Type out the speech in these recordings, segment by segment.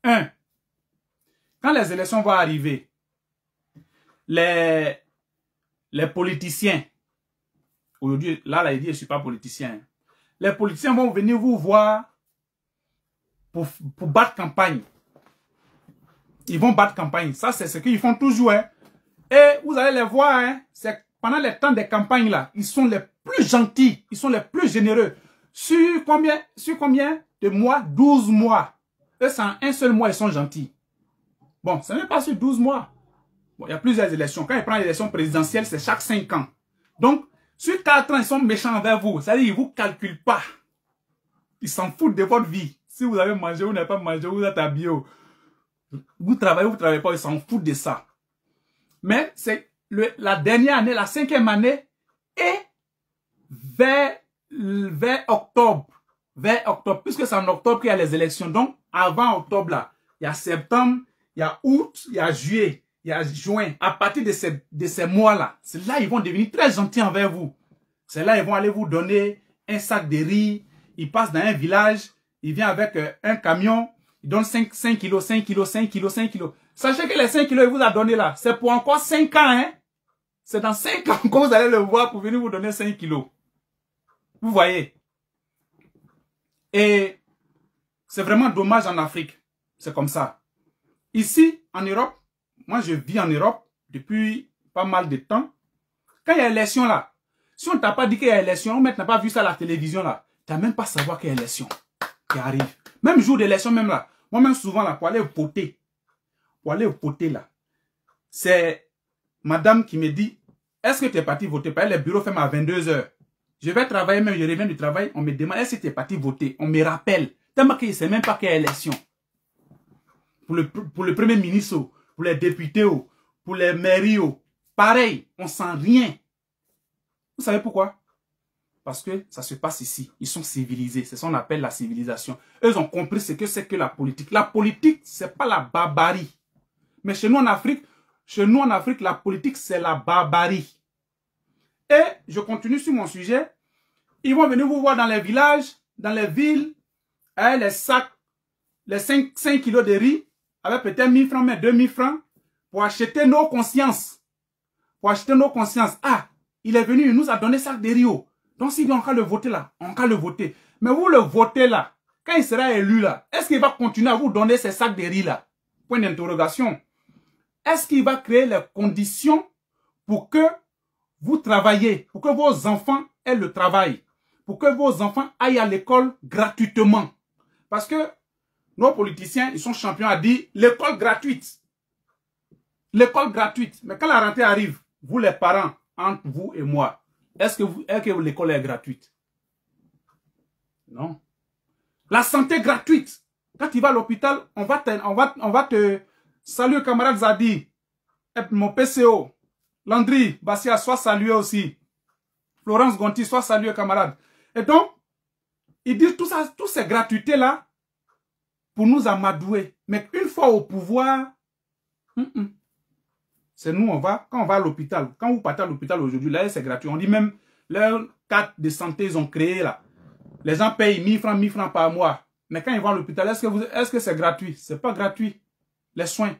Un, quand les élections vont arriver, les politiciens, aujourd'hui, là, il dit, je ne suis pas politicien. Les politiciens vont venir vous voir pour battre campagne. Ils vont battre campagne. Ça, c'est ce qu'ils font toujours. Hein. Et vous allez les voir, hein, c'est pendant les temps des campagnes, là, ils sont les plus gentils, ils sont les plus généreux. Sur combien de mois? 12 mois. Eux, en un seul mois, ils sont gentils. Bon, ce n'est pas sur 12 mois. Bon, il y a plusieurs élections. Quand ils prennent l'élection présidentielle, c'est chaque 5 ans. Donc, sur 4 ans, ils sont méchants envers vous. C'est-à-dire qu'ils ne vous calculent pas. Ils s'en foutent de votre vie. Si vous avez mangé, vous n'avez pas mangé, vous êtes habillé. Vous travaillez pas, ils s'en foutent de ça. Mais c'est la dernière année, la 5e année, et vers octobre. Vers octobre, puisque c'est en octobre qu'il y a les élections. Donc, avant octobre, là, il y a septembre, il y a août, il y a juillet, il y a juin. À partir de ces mois-là, c'est là ils vont devenir très gentils envers vous. C'est là ils vont aller vous donner un sac de riz. Ils passent dans un village, ils viennent avec un camion, ils donnent 5 kilos, 5 kilos, 5 kilos, 5 kilos. Sachez que les 5 kilos qu'il vous a donné là, c'est pour encore 5 ans. Hein? C'est dans 5 ans que vous allez le voir pour venir vous donner 5 kilos. Vous voyez? Et c'est vraiment dommage en Afrique. C'est comme ça. Ici, en Europe, moi je vis en Europe depuis pas mal de temps. Quand il y a élection là, si on ne t'a pas dit qu'il y a élection, on n'a pas vu ça à la télévision là, tu n'as même pas savoir qu'il y a élection qui arrive. Même jour d'élection même là, moi-même souvent là, pour aller voter là, c'est madame qui me dit, est-ce que tu es parti voter? Parce que les bureaux ferment à 22 h. Je vais travailler, même je reviens du travail, on me demande, est-ce que tu es parti voter? On me rappelle. Tellement qu'il ne sait même pas qu'il y a élection. Pour le premier ministre, pour les députés, pour les mairies, pareil, on sent rien. Vous savez pourquoi? Parce que ça se passe ici. Ils sont civilisés. C'est ce qu'on appelle la civilisation. Eux ont compris ce que c'est que la politique. La politique, c'est pas la barbarie. Mais chez nous en Afrique, la politique, c'est la barbarie. Et je continue sur mon sujet. Ils vont venir vous voir dans les villages, dans les villes, avec les sacs, les 5 kilos de riz, avec peut-être 1000 francs, mais 2000 francs, pour acheter nos consciences. Pour acheter nos consciences. Ah, il est venu, il nous a donné sac de riz. Donc s'il dit on va le voter là, on va le voter. Mais vous le votez là, quand il sera élu là, est-ce qu'il va continuer à vous donner ces sacs de riz là? Point d'interrogation. Est-ce qu'il va créer les conditions pour que vous travaillez, pour que vos enfants aient le travail, pour que vos enfants aillent à l'école gratuitement? Parce que nos politiciens, ils sont champions à dire l'école gratuite. L'école gratuite. Mais quand la rentrée arrive, vous les parents, entre vous et moi, est-ce que l'école est gratuite? Non. La santé gratuite. Quand tu vas à l'hôpital, on va te saluer, camarade Zadi, mon PCO. Landry Bassia, soit salué aussi. Florence Gonti, soit salué, camarade. Et donc, ils disent tout ça, toutes ces gratuités-là, pour nous amadouer. Mais une fois au pouvoir, c'est nous, quand on va à l'hôpital, quand vous partez à l'hôpital aujourd'hui, là, c'est gratuit. On dit même, leur carte de santé, ils ont créé là. Les gens payent 1000 francs par mois. Mais quand ils vont à l'hôpital, est-ce que c'est gratuit? C'est pas gratuit. Les soins.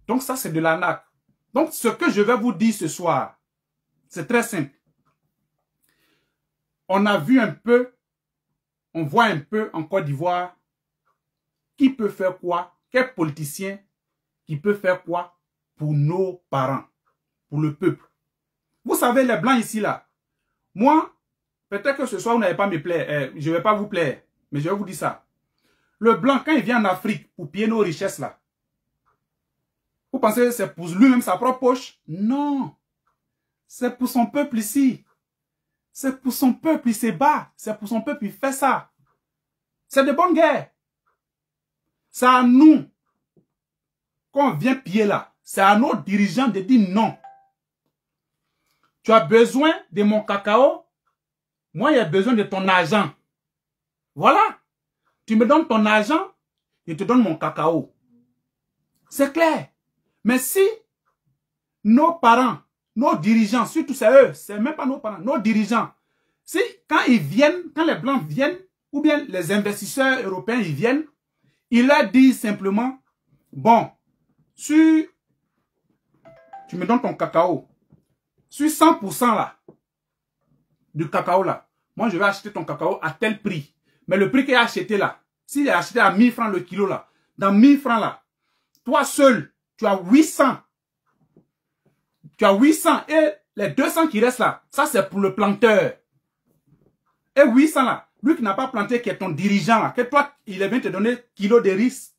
Donc ça, c'est de l'arnaque. Donc, ce que je vais vous dire ce soir, c'est très simple. On a vu un peu, on voit un peu en Côte d'Ivoire qui peut faire quoi, quel politicien qui peut faire quoi pour nos parents, pour le peuple. Vous savez, les blancs ici, là, moi, peut-être que ce soir, vous n'allez pas me plaire, je ne vais pas vous plaire, mais je vais vous dire ça. Le blanc, quand il vient en Afrique pour piller nos richesses, là, vous pensez que c'est pour lui-même sa propre poche? Non. C'est pour son peuple ici. C'est pour son peuple, il se bat. C'est pour son peuple, il fait ça. C'est de bonnes guerres. C'est à nous qu'on vient piller là. C'est à nos dirigeants de dire non. Tu as besoin de mon cacao. Moi, j'ai besoin de ton argent. Voilà. Tu me donnes ton argent, je te donne mon cacao. C'est clair. Mais si nos parents, nos dirigeants, surtout c'est eux, c'est même pas nos parents, nos dirigeants, si quand ils viennent, quand les blancs viennent, ou bien les investisseurs européens ils viennent, Il leur dit simplement, bon, tu me donnes ton cacao. Sur 100% là, du cacao là, moi je vais acheter ton cacao à tel prix. Mais le prix qu'il a acheté là, s'il est acheté à 1000 francs le kilo là, dans 1000 francs là, toi seul, tu as 800. Tu as 800 et les 200 qui restent là, ça c'est pour le planteur. Et 800 là, lui qui n'a pas planté, qui est ton dirigeant là, que toi, il vient te donner kilo de riz,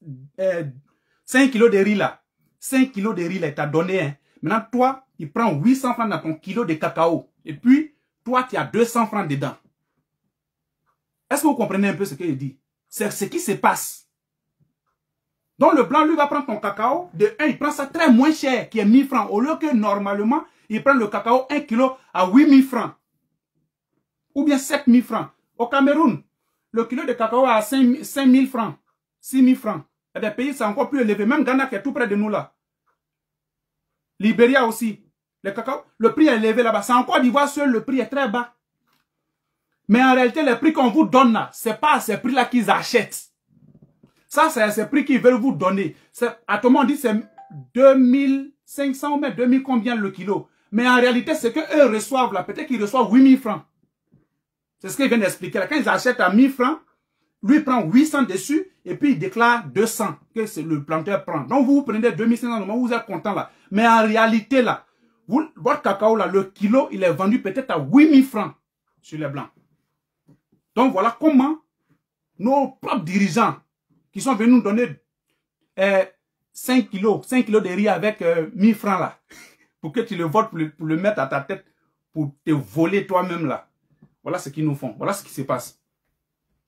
5 kilos de riz là. 5 kilos de riz là, il t'a donné. Hein. Maintenant, toi, il prend 800 francs dans ton kilo de cacao. Et puis, toi, tu as 200 francs dedans. Est-ce que vous comprenez un peu ce qu'il dit? C'est ce qui se passe. Donc, le blanc, lui, va prendre ton cacao. De 1, il prend ça très moins cher, qui est 1000 francs. Au lieu que, normalement, il prend le cacao 1 kilo à 8000 francs. Ou bien 7000 francs. Au Cameroun, le kilo de cacao à 5000 francs. 6000 francs. Il y a des pays, c'est encore plus élevé. Même Ghana, qui est tout près de nous, là. Libéria aussi. Le cacao, le prix est élevé là-bas. C'est en Côte d'Ivoire seul, le prix est très bas. Mais en réalité, les prix qu'on vous donne là, ce n'est pas à ces prix-là qu'ils achètent. Ça, c'est à ces prix qu'ils veulent vous donner. À tout le monde dit c'est 2500 ou même 2000 combien le kilo. Mais en réalité, c'est qu'eux reçoivent là. Peut-être qu'ils reçoivent 8000 francs. C'est ce qu'il vient d'expliquer là. Quand ils achètent à 1000 francs, lui prend 800 dessus et puis il déclare 200 que le planteur prend. Donc vous prenez 2500, vous êtes content là. Mais en réalité là, votre cacao là, le kilo, il est vendu peut-être à 8000 francs sur les blancs. Donc voilà comment nos propres dirigeants qui sont venus nous donner 5 kilos de riz avec 1000 francs là, pour que tu le votes, pour le mettre à ta tête, pour te voler toi-même là. Voilà ce qu'ils nous font. Voilà ce qui se passe.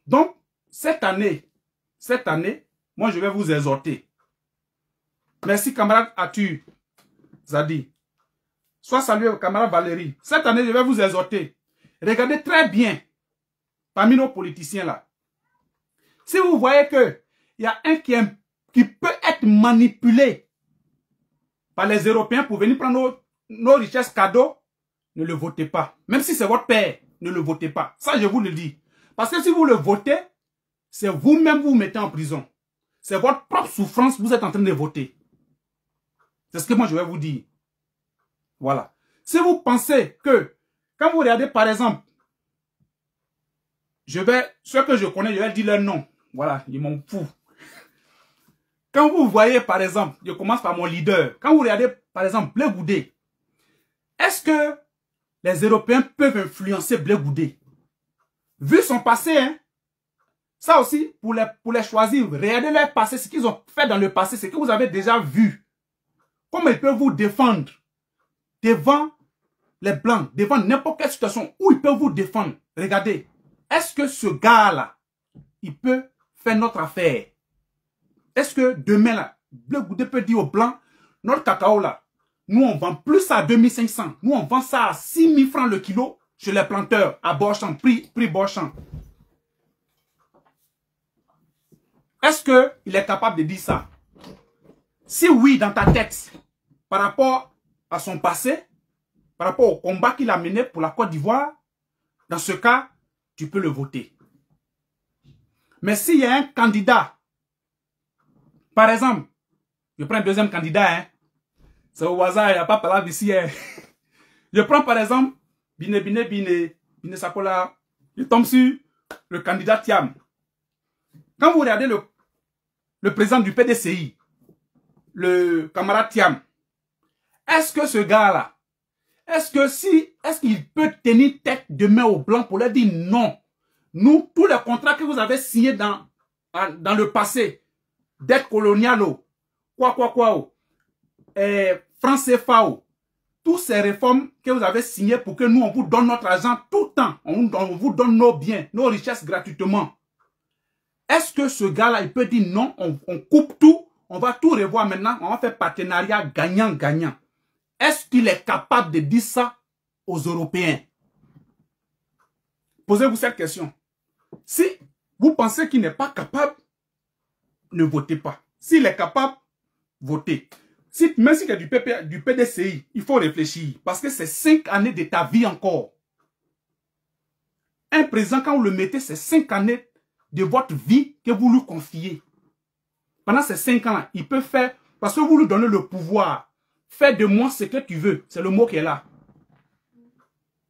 Donc, cette année, moi je vais vous exhorter. Merci camarade Arthur Zadi. Sois salué camarade Valérie. Cette année, je vais vous exhorter. Regardez très bien parmi nos politiciens là. Si vous voyez que il y a un qui peut être manipulé par les Européens pour venir prendre nos richesses cadeaux, ne le votez pas. Même si c'est votre père, ne le votez pas. Ça, je vous le dis. Parce que si vous le votez, c'est vous-même vous mettez en prison. C'est votre propre souffrance que vous êtes en train de voter. C'est ce que moi je vais vous dire. Voilà. Si vous pensez que, quand vous regardez par exemple, ceux que je connais, je vais dire leur nom. Voilà, ils m'en foutent. Quand vous voyez par exemple, je commence par mon leader, quand vous regardez par exemple Blé Goudé, est-ce que les Européens peuvent influencer Blé Goudé? Vu son passé, hein, ça aussi, pour les choisir, regardez leur passé, ce qu'ils ont fait dans le passé, ce que vous avez déjà vu. Comment ils peuvent vous défendre devant les Blancs, devant n'importe quelle situation, où ils peuvent vous défendre. Regardez, est-ce que ce gars-là, il peut faire notre affaire? Est-ce que demain, là, Blé Goudé peut dire aux Blancs, notre cacao, là, nous, on vend plus ça à 2500. Nous, on vend ça à 6000 francs le kilo chez les planteurs, à Borchamp, prix Borchamp. Est-ce qu'il est capable de dire ça? Si oui, dans ta tête, par rapport à son passé, par rapport au combat qu'il a mené pour la Côte d'Ivoire, dans ce cas, tu peux le voter. Mais s'il y a un candidat, par exemple, je prends un deuxième candidat, hein, c'est au hasard, il n'y a pas parlé d'ici. Hein. Je prends par exemple, Bine Sakola, je tombe sur le candidat Thiam. Quand vous regardez le président du PDCI, le camarade Thiam, est-ce que ce gars-là, est-ce qu'il peut tenir tête demain aux Blancs pour leur dire non? Nous, tous les contrats que vous avez signés dans le passé, dette coloniale, franc CFA, toutes ces réformes que vous avez signées pour que nous, on vous donne notre argent tout le temps, on vous donne nos biens, nos richesses gratuitement. Est-ce que ce gars-là, il peut dire non, on coupe tout, on va tout revoir maintenant, on va faire partenariat gagnant-gagnant. Est-ce qu'il est capable de dire ça aux Européens? Posez-vous cette question. Si vous pensez qu'il n'est pas capable, ne votez pas. S'il est capable, votez. Même si c'est du PDCI, il faut réfléchir. Parce que c'est 5 années de ta vie encore. Un président, quand vous le mettez, c'est 5 années de votre vie que vous lui confiez. Pendant ces 5 ans-là, il peut faire, parce que vous lui donnez le pouvoir, fais de moi ce que tu veux. C'est le mot qui est là.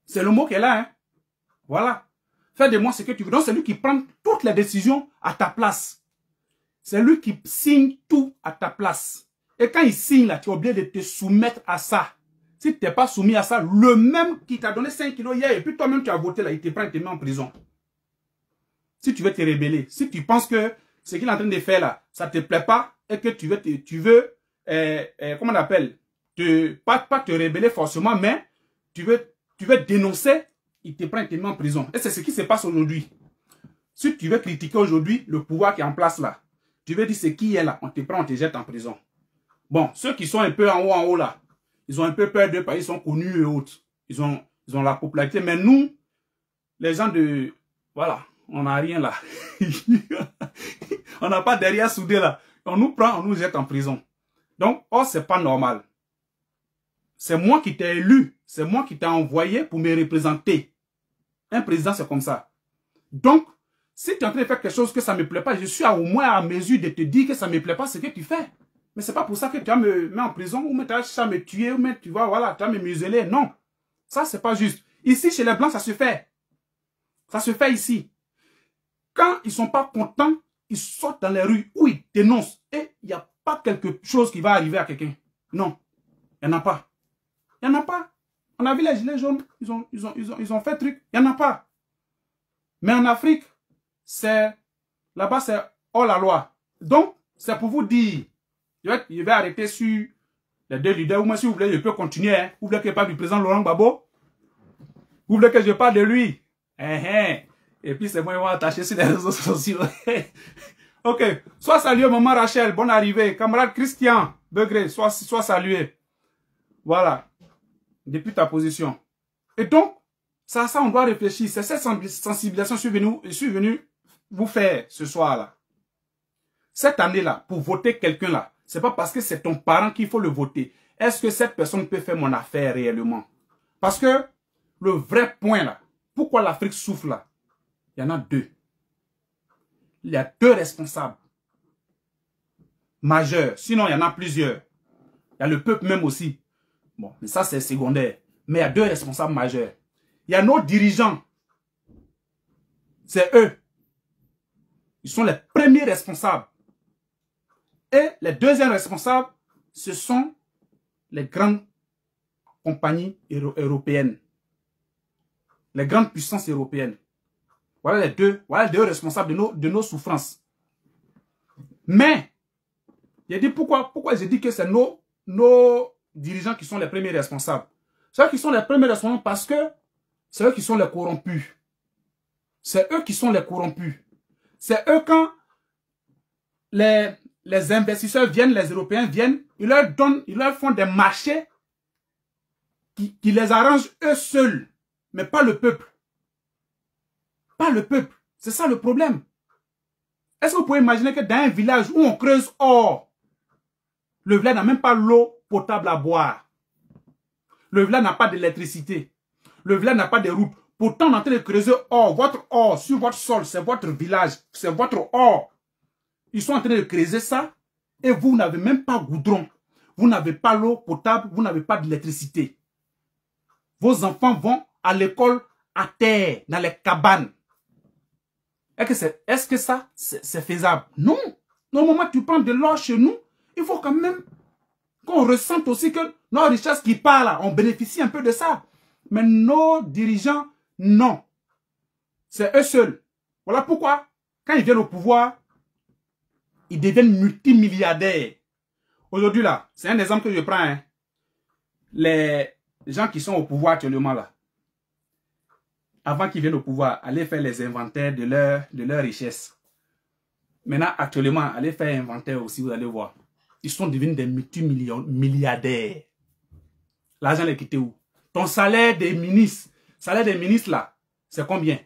C'est le mot qui est là, hein. Voilà. Fais de moi ce que tu veux. Donc, c'est lui qui prend toutes les décisions à ta place. C'est lui qui signe tout à ta place. Et quand il signe là, tu es obligé de te soumettre à ça. Si tu n'es pas soumis à ça, le même qui t'a donné 5 kilos hier, et puis toi-même tu as voté là, il te prend et te met en prison. Si tu veux te rebeller, si tu penses que ce qu'il est en train de faire là, ça ne te plaît pas, et que tu veux comment on appelle, pas te rebeller forcément, mais tu veux dénoncer, il te prend et te met en prison. Et c'est ce qui se passe aujourd'hui. Si tu veux critiquer aujourd'hui le pouvoir qui est en place là, tu veux dire ce qui est là, on te prend, on te jette en prison. Bon, ceux qui sont un peu en haut là, ils ont un peu peur d'eux parce qu'ils sont connus et autres. Ils ont la popularité. Mais nous, les gens de... Voilà, on n'a rien là. On n'a pas derrière soudé là. On nous prend, on nous jette en prison. Donc, oh, c'est pas normal. C'est moi qui t'ai élu. C'est moi qui t'ai envoyé pour me représenter. Un président, c'est comme ça. Donc, si tu es en train de faire quelque chose que ça ne me plaît pas, je suis au moins à mesure de te dire que ça ne me plaît pas ce que tu fais. Mais c'est pas pour ça que tu vas me mettre en prison, ou tu vas me tuer, ou tu vas, voilà, tu vas me museler. Non. Ça, c'est pas juste. Ici, chez les Blancs, ça se fait. Ça se fait ici. Quand ils sont pas contents, ils sortent dans les rues où ils dénoncent. Et il n'y a pas quelque chose qui va arriver à quelqu'un. Non. Il n'y en a pas. Il n'y en a pas. On a vu les gilets jaunes. Ils ont fait truc. Il n'y en a pas. Mais en Afrique, là-bas, c'est hors la loi. Donc, c'est pour vous dire, je vais arrêter sur les 2 leaders. Ou moi, si vous voulez, je peux continuer. Hein. Vous voulez que je parle du président Laurent Gbagbo? Vous voulez que je parle de lui? Et puis, c'est moi, ils vont attacher sur les réseaux sociaux. Ok. Sois salué, maman Rachel. Bonne arrivée. Camarade Christian Begré, sois salué. Voilà. Depuis ta position. Et donc, ça, on doit réfléchir. C'est cette sensibilisation que je suis venu vous faire ce soir-là. Cette année-là, pour voter quelqu'un là, c'est pas parce que c'est ton parent qu'il faut le voter. Est-ce que cette personne peut faire mon affaire réellement? Parce que le vrai point là, pourquoi l'Afrique souffre là, il y en a 2. Il y a 2 responsables majeurs. Sinon, il y en a plusieurs. Il y a le peuple même aussi. Bon, mais ça c'est secondaire. Mais il y a 2 responsables majeurs. Il y a nos dirigeants. C'est eux. Ils sont les premiers responsables. Et les deuxièmes responsables, ce sont les grandes compagnies européennes. Les grandes puissances européennes. Voilà les deux responsables de nos souffrances. Mais, j'ai dit pourquoi j'ai dit que c'est nos dirigeants qui sont les premiers responsables. C'est eux qui sont les premiers responsables parce que c'est eux qui sont les corrompus. C'est eux qui sont les corrompus. C'est eux quand les investisseurs viennent, les Européens viennent, ils leur font des marchés qui les arrangent eux seuls, mais pas le peuple. Pas le peuple. C'est ça le problème. Est-ce que vous pouvez imaginer que dans un village où on creuse or, le village n'a même pas l'eau potable à boire. Le village n'a pas d'électricité. Le village n'a pas de route. Pourtant, on est en train de creuser or. Votre or sur votre sol, c'est votre village. C'est votre or. Ils sont en train de creuser ça et vous n'avez même pas goudron. Vous n'avez pas l'eau potable, vous n'avez pas d'électricité. Vos enfants vont à l'école à terre, dans les cabanes. Est-ce que ça, c'est faisable? Non. Normalement, tu prends de l'or chez nous, il faut quand même qu'on ressente aussi que nos richesses qui partent là, on bénéficie un peu de ça. Mais nos dirigeants, non. C'est eux seuls. Voilà pourquoi, quand ils viennent au pouvoir, ils deviennent multimilliardaires. Aujourd'hui là, c'est un exemple que je prends. Hein. Les gens qui sont au pouvoir actuellement là, avant qu'ils viennent au pouvoir, allez faire les inventaires de leur richesse. Maintenant, actuellement, allez faire inventaire aussi, vous allez voir. Ils sont devenus des multimilliardaires. L'argent est quitté où? Ton salaire des ministres là, c'est combien?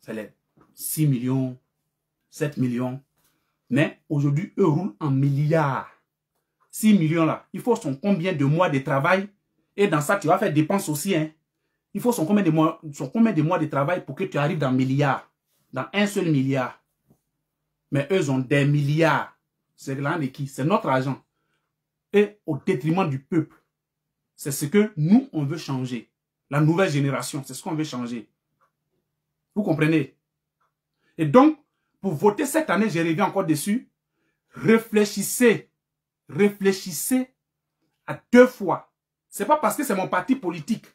C'est 6 millions, 7 millions. Mais aujourd'hui, eux roulent en milliards. 6 millions là, il faut son combien de mois de travail? Et dans ça, tu vas faire dépenses aussi. Hein. Il faut son combien de mois de travail pour que tu arrives dans milliards. Dans un seul milliard. Mais eux ont des milliards. c'est l'argent de qui? C'est notre argent. Et au détriment du peuple. C'est ce que nous, on veut changer. La nouvelle génération, c'est ce qu'on veut changer. Vous comprenez? Et donc, pour voter cette année, je reviens encore dessus. Réfléchissez. Réfléchissez à 2 fois. C'est pas parce que c'est mon parti politique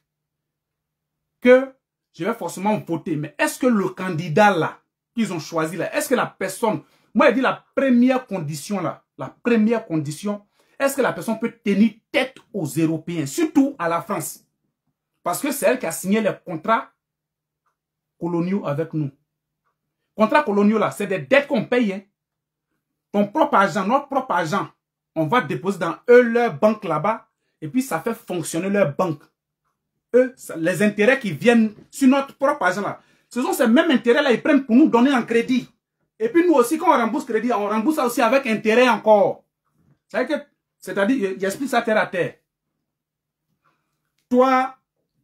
que je vais forcément voter. Mais est-ce que le candidat là, qu'ils ont choisi là, est-ce que la personne, moi je dis la première condition là, la première condition, est-ce que la personne peut tenir tête aux Européens, surtout à la France? Parce que c'est elle qui a signé les contrats coloniaux avec nous. Contrats coloniaux là, c'est des dettes qu'on paye. Hein. Ton propre argent, notre propre argent, on va déposer dans eux leur banque là-bas et puis ça fait fonctionner leur banque. Eux, les intérêts qui viennent sur notre propre argent là, ce sont ces mêmes intérêts là, ils prennent pour nous donner en crédit. Et puis nous aussi, quand on rembourse crédit, on rembourse ça aussi avec intérêt encore. C'est-à-dire, j'explique ça terre à terre. Toi,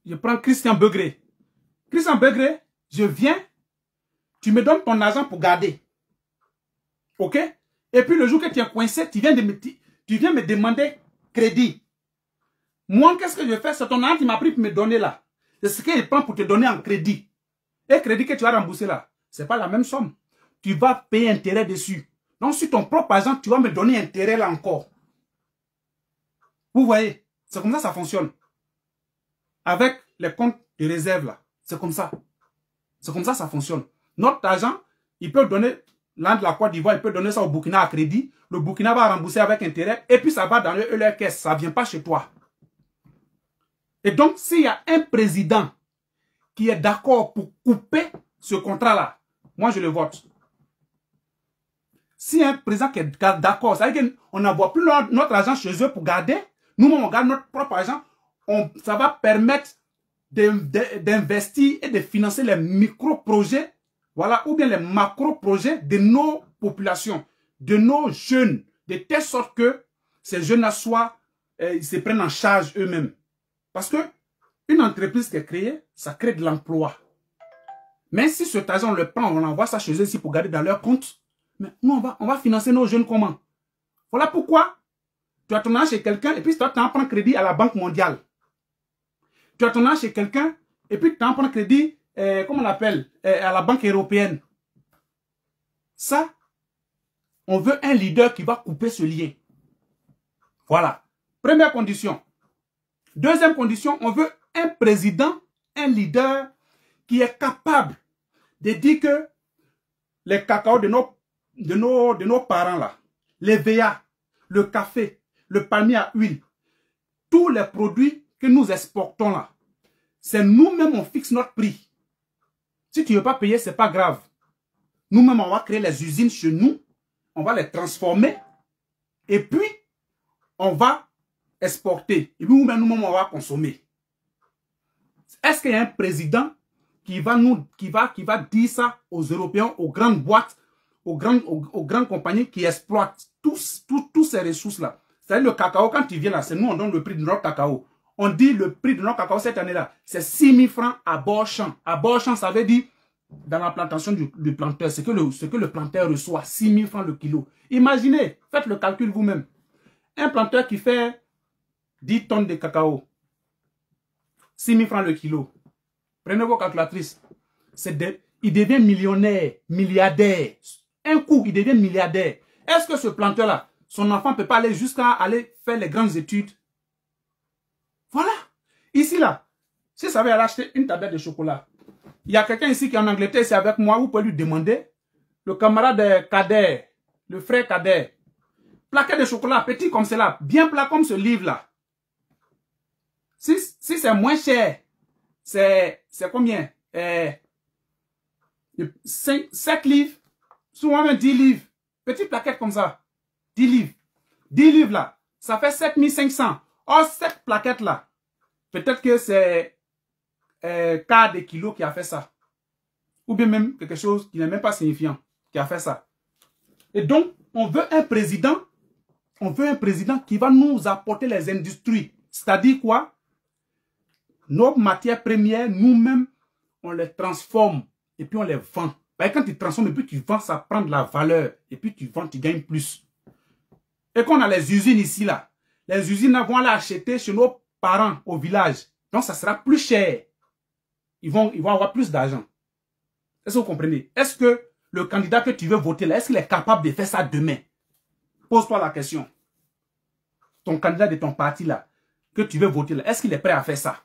je prends Christian Begré. Christian Begré, je viens, tu me donnes ton argent pour garder. Ok? Et puis le jour que tu es coincé, tu viens me demander crédit. Moi, qu'est-ce que je fais? C'est ton argent qui m'a pris pour me donner là. C'est ce qu'il prend pour te donner en crédit. Et crédit que tu vas rembourser là, ce n'est pas la même somme. Tu vas payer intérêt dessus. Donc, sur ton propre argent, tu vas me donner intérêt là encore. Vous voyez? C'est comme ça fonctionne. Avec les comptes de réserve là. C'est comme ça. C'est comme ça fonctionne. Notre argent, il peut donner, l'un de la Côte d'Ivoire, il peut donner ça au Burkina à crédit. Le Burkina va rembourser avec intérêt. Et puis ça va dans leur caisse. Ça ne vient pas chez toi. Et donc, s'il y a un président qui est d'accord pour couper ce contrat-là, moi je le vote. Si un président qui est d'accord, ça veut dire qu'on n'envoie plus notre argent chez eux pour garder, nous-mêmes on garde notre propre argent, ça va permettre d'investir et de financer les micro-projets, voilà, ou bien les macro-projets de nos populations, de nos jeunes, de telle sorte que ces jeunes-là ils se prennent en charge eux-mêmes. Parce que une entreprise qui est créée, ça crée de l'emploi. Mais si cet argent, on le prend, on envoie ça chez eux ici pour garder dans leur compte, mais nous, on va financer nos jeunes comment? Voilà pourquoi tu as ton argent chez quelqu'un et puis tu en prends crédit à la Banque mondiale. Tu as ton argent chez quelqu'un et puis tu en prends crédit, comment on l'appelle, à la Banque européenne. Ça, on veut un leader qui va couper ce lien. Voilà. Première condition. Deuxième condition, on veut un président, un leader qui est capable de dire que les cacao de nos parents là, les VA, le café, le palmier à huile, tous les produits que nous exportons là, c'est nous-mêmes on fixe notre prix. Si tu ne veux pas payer, ce n'est pas grave. Nous-mêmes on va créer les usines chez nous, on va les transformer et puis on va exporter. Et puis nous-mêmes on va consommer. Est-ce qu'il y a un président qui va dire ça aux Européens, aux grandes boîtes, aux grandes compagnies qui exploitent tous ces ressources-là? C'est-à-dire le cacao, quand tu viens là, c'est nous on donne le prix de notre cacao. On dit le prix de notre cacao cette année-là, c'est 6 000 francs à bord champ. À bord champ, ça veut dire dans la plantation du planteur, ce que le planteur reçoit, 6 000 francs le kilo. Imaginez, faites le calcul vous-même. Un planteur qui fait 10 tonnes de cacao, 6 000 francs le kilo. Prenez vos calculatrices. Il devient millionnaire, milliardaire. Un coup, il devient milliardaire. Est-ce que ce planteur-là, son enfant ne peut pas aller jusqu'à aller faire les grandes études? Voilà. Ici, là, si ça veut aller acheter une tablette de chocolat, il y a quelqu'un ici qui est en Angleterre, c'est avec moi, vous pouvez lui demander, le camarade Kader, le frère Kader, plaquet de chocolat petit comme cela, bien plat comme ce livre-là. Si c'est moins cher, c'est combien? 7 livres, souvent même 10 livres. Petite plaquette comme ça. 10 livres. 10 livres là, ça fait 7 500. Or, cette plaquette là, peut-être que c'est quart de kilo qui a fait ça. Ou bien même quelque chose qui n'est même pas signifiant qui a fait ça. Et donc, on veut un président qui va nous apporter les industries. C'est-à-dire quoi? Nos matières premières, nous-mêmes, on les transforme et puis on les vend. Quand tu transformes et puis tu vends, ça prend de la valeur. Et puis tu vends, tu gagnes plus. et qu'on a les usines ici, là, les usines vont aller acheter chez nos parents au village. Donc, ça sera plus cher. Ils vont avoir plus d'argent. Est-ce que vous comprenez? Est-ce que le candidat que tu veux voter là, est-ce qu'il est capable de faire ça demain? Pose-toi la question. Ton candidat de ton parti là, que tu veux voter là, est-ce qu'il est prêt à faire ça?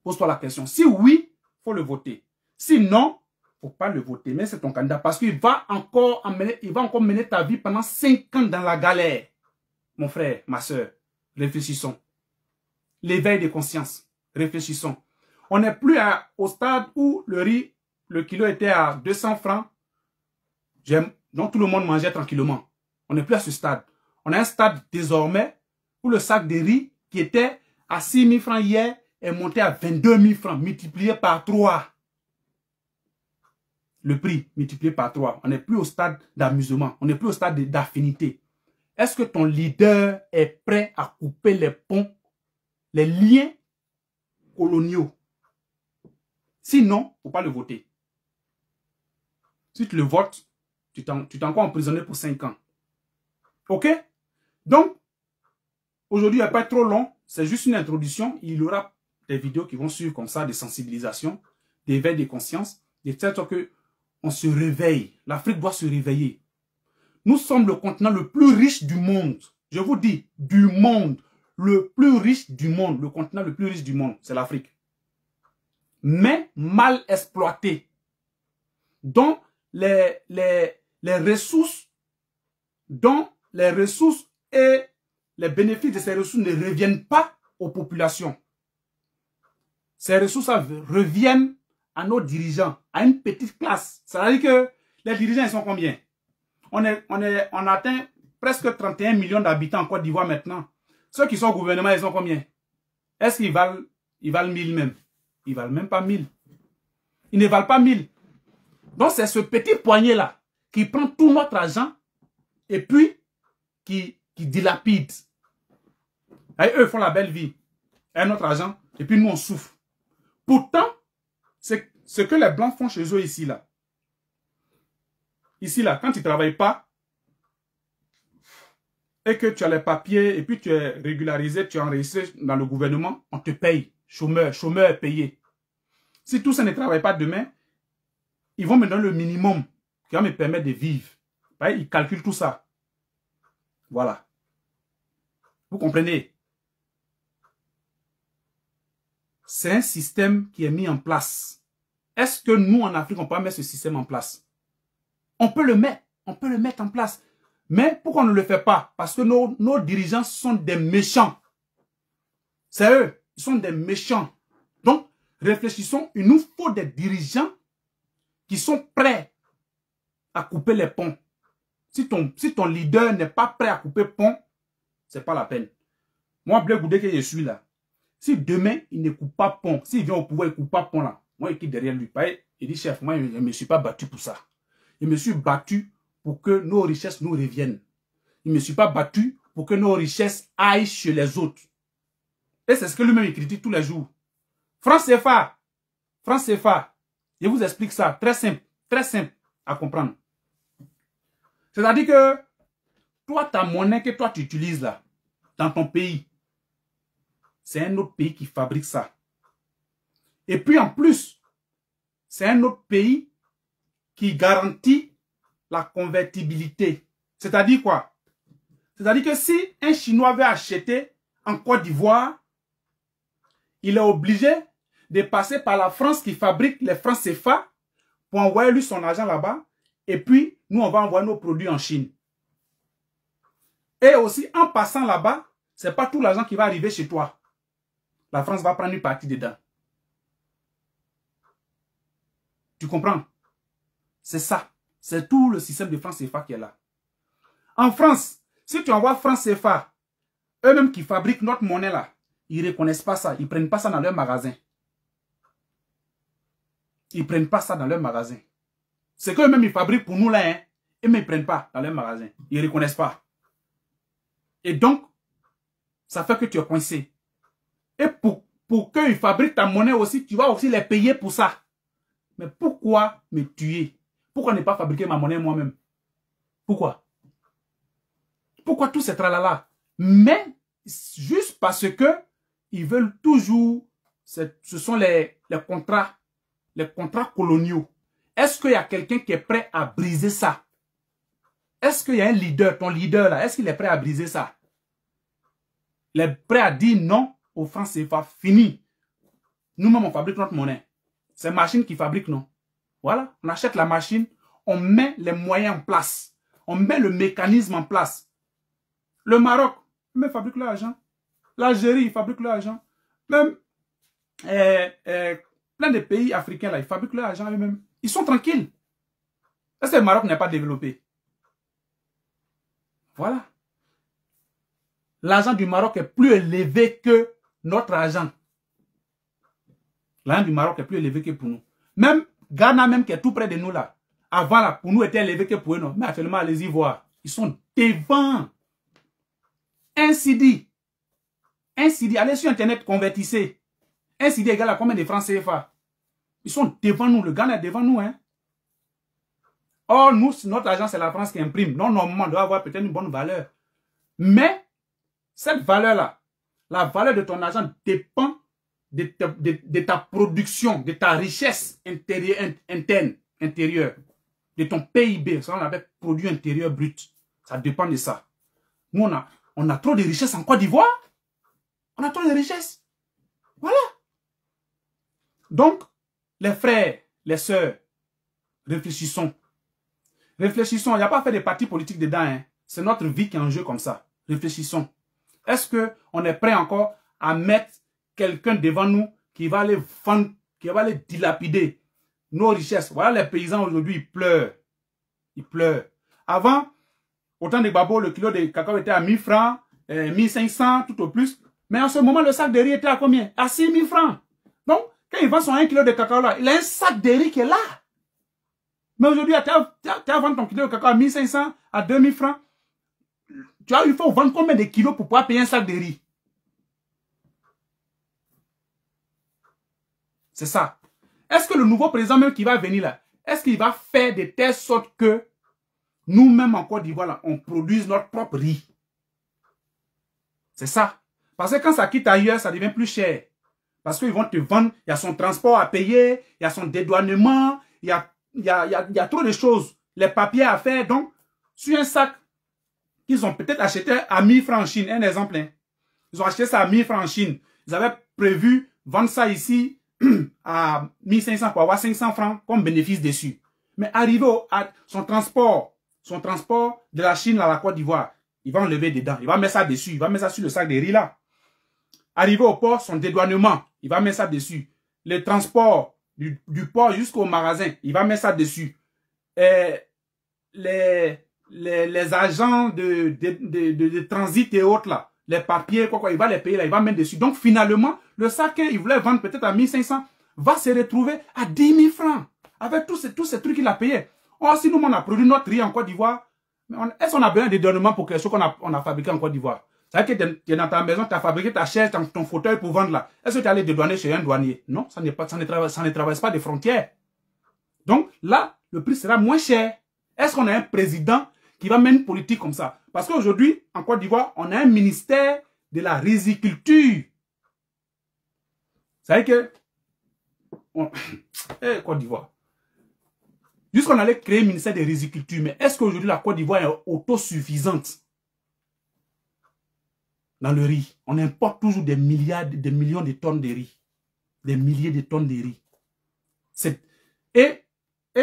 Pose-toi la question. Si oui, il faut le voter. Si non, il ne faut pas le voter. Mais c'est ton candidat parce qu'il va encore mener ta vie pendant 5 ans dans la galère. Mon frère, ma soeur, réfléchissons. L'éveil de conscience, réfléchissons. On n'est plus au stade où le riz, le kilo était à 200 francs. Donc tout le monde mangeait tranquillement. On n'est plus à ce stade. On a un stade désormais où le sac de riz qui était à 6 000 francs hier est monté à 22 000 francs, multiplié par 3. Le prix multiplié par 3. On n'est plus au stade d'amusement. On n'est plus au stade d'affinité. Est-ce que ton leader est prêt à couper les ponts, les liens coloniaux? Sinon, il ne faut pas le voter. Si tu le votes, tu t'es encore emprisonné pour 5 ans. Ok? Donc, aujourd'hui, il n'y a pas trop long. C'est juste une introduction. Il y aura des vidéos qui vont suivre comme ça, de sensibilisation, d'éveil de conscience, de telle sorte que on se réveille. L'Afrique doit se réveiller. Nous sommes le continent le plus riche du monde. Je vous dis, du monde. Le plus riche du monde. Le continent le plus riche du monde, c'est l'Afrique. Mais mal exploité. Dont les ressources et les bénéfices de ces ressources ne reviennent pas aux populations. Ces ressources reviennent à nos dirigeants, à une petite classe. Ça veut dire que les dirigeants, ils sont combien? On atteint presque 31 millions d'habitants en Côte d'Ivoire maintenant. Ceux qui sont au gouvernement, ils sont combien? Est-ce qu'ils valent 1000 même? Ils ne valent même pas 1000. Ils ne valent pas 1000. Donc c'est ce petit poignet-là qui prend tout notre argent et puis qui dilapide. Et eux font la belle vie. Et notre argent, et puis nous on souffre. Pourtant, c'est ce que les Blancs font chez eux ici, là. Ici, là, quand tu ne travailles pas et que tu as les papiers et puis tu es régularisé, tu es enregistré dans le gouvernement, on te paye. Chômeur payé. Si tout ça ne travaille pas demain, ils vont me donner le minimum qui va me permettre de vivre. Ils calculent tout ça. Voilà. Vous comprenez? C'est un système qui est mis en place. Est-ce que nous, en Afrique, on peut mettre ce système en place? On peut le mettre. On peut le mettre en place. Mais pourquoi on ne le fait pas? Parce que nos dirigeants sont des méchants. C'est eux. Ils sont des méchants. Donc, réfléchissons. Il nous faut des dirigeants qui sont prêts à couper les ponts. Si ton leader n'est pas prêt à couper pont, c'est pas la peine. Moi, Blé Goudé que je suis là, si demain, il ne coupe pas pont, s'il vient au pouvoir, il ne coupe pas pont là, moi, il quitte derrière lui. Il dit, chef, moi, je ne me suis pas battu pour ça. Je me suis battu pour que nos richesses nous reviennent. Je ne me suis pas battu pour que nos richesses aillent chez les autres. Et c'est ce que lui-même il critique tous les jours. France CFA, je vous explique ça, très simple à comprendre. C'est-à-dire que toi, ta monnaie que toi tu utilises là, dans ton pays, c'est un autre pays qui fabrique ça. Et puis en plus, c'est un autre pays qui garantit la convertibilité. C'est-à-dire quoi? C'est-à-dire que si un Chinois veut acheter en Côte d'Ivoire, il est obligé de passer par la France qui fabrique les francs CFA pour envoyer lui son argent là-bas. Et puis, nous, on va envoyer nos produits en Chine. Et aussi, en passant là-bas, ce n'est pas tout l'argent qui va arriver chez toi. La France va prendre une partie dedans. Tu comprends? C'est ça. C'est tout le système de francs CFA qui est là. En France, si tu envoies francs CFA, eux-mêmes qui fabriquent notre monnaie là, ils ne reconnaissent pas ça. Ils ne prennent pas ça dans leur magasin. Ils ne prennent pas ça dans leur magasin. C'est qu'eux-mêmes ils fabriquent pour nous là, hein. Ils ne prennent pas dans leur magasin. Ils ne reconnaissent pas. Et donc, ça fait que tu es coincé. Et pour qu'ils fabriquent ta monnaie aussi, tu vas aussi les payer pour ça. Mais pourquoi me tuer? Pourquoi ne pas fabriquer ma monnaie moi-même? Pourquoi? Pourquoi tout ce tralala? Mais juste parce que ils veulent toujours, ce sont les contrats coloniaux. Est-ce qu'il y a quelqu'un qui est prêt à briser ça? Est-ce qu'il y a un leader, ton leader là, est-ce qu'il est prêt à briser ça? Il est prêt à dire non au franc CFA, fini. Nous-mêmes, on fabrique notre monnaie. C'est machine qui fabrique, non? Voilà, on achète la machine, on met les moyens en place. On met le mécanisme en place. Le Maroc, il fabrique l'argent. L'Algérie, il fabrique l'argent. Même plein de pays africains, là, ils fabriquent l'argent eux-mêmes. Ils sont tranquilles. Est-ce que le Maroc n'est pas développé? Voilà. L'argent du Maroc est plus élevé que notre argent. L'argent du Maroc est plus élevé que pour nous. Même Ghana, même qui est tout près de nous là, avant là, pour nous était élevé que pour eux, non. Mais actuellement, allez-y voir. Ils sont devant. Un CD, allez sur Internet, convertissez. Un CD égale à combien de francs CFA? Ils sont devant nous. Le Ghana est devant nous, hein. Or, nous, notre argent, c'est la France qui imprime. Non, normalement, on doit avoir peut-être une bonne valeur. Mais, cette valeur-là, la valeur de ton argent dépend de ta production, de ta richesse intérieure, de ton PIB, ça on appelle produit intérieur brut. Ça dépend de ça. Nous, on a trop de richesses en Côte d'Ivoire. On a trop de richesses. Voilà. Donc, les frères, les sœurs, réfléchissons. Réfléchissons. Il n'y a pas fait de parti politique dedans. Hein. C'est notre vie qui est en jeu comme ça. Réfléchissons. Est-ce qu'on est prêt encore à mettre quelqu'un devant nous qui va aller vendre, qui va aller dilapider nos richesses? Voilà, les paysans aujourd'hui, ils pleurent. Ils pleurent. Avant, au temps de Gbagbo, le kilo de cacao était à 1000 francs, 1500, tout au plus. Mais en ce moment, le sac de riz était à combien? À 6000 francs. Donc, quand il vend son 1 kilo de cacao là, il a un sac de riz qui est là. Mais aujourd'hui, tu as vendu ton kilo de cacao à 1500, à 2000 francs. Il faut vendre combien de kilos pour pouvoir payer un sac de riz? C'est ça. Est-ce que le nouveau président même qui va venir là, est-ce qu'il va faire de telle sorte que nous-mêmes en Côte d'Ivoire, on produise notre propre riz? C'est ça. Parce que quand ça quitte ailleurs, ça devient plus cher. Parce qu'ils vont te vendre, il y a son transport à payer, il y a son dédouanement, il y a trop de choses, les papiers à faire. Donc, sur un sac qu'ils ont peut-être acheté à 1000 francs en Chine, un exemple, hein. Ils ont acheté ça à 1000 francs en Chine. Ils avaient prévu vendre ça ici à 1500 pour avoir 500 francs comme bénéfice dessus. Mais arrivé à son transport de la Chine à la Côte d'Ivoire, il va enlever dedans, il va mettre ça dessus, il va mettre ça sur le sac de riz là. Arrivé au port, son dédouanement, il va mettre ça dessus. Le transport du port jusqu'au magasin, il va mettre ça dessus. Les agents de transit et autres là, les papiers, il va les payer là, il va mettre dessus. Donc finalement, le sac qu'il voulait vendre peut-être à 1500 va se retrouver à 10 000 francs. Avec tous ces trucs qu'il a payés. Or, si nous, on a produit notre riz en Côte d'Ivoire, est-ce qu'on a besoin de dédouanement pour quelque chose qu'on a fabriqué en Côte d'Ivoire? C'est-à-dire que tu es dans ta maison, tu as fabriqué ta chaise, ton fauteuil pour vendre là. Est-ce que tu es allé dédouaner chez un douanier? Non, ça ne traverse pas des frontières. Donc là, le prix sera moins cher. Est-ce qu'on a un président qui va mener une politique comme ça? Parce qu'aujourd'hui, en Côte d'Ivoire, on a un ministère de la riziculture. C'est-à-dire que... Côte d'Ivoire. Jusqu'on allait créer un ministère de riziculture. Mais est-ce qu'aujourd'hui, la Côte d'Ivoire est autosuffisante dans le riz? On importe toujours des millions de tonnes de riz. Des milliers de tonnes de riz. Et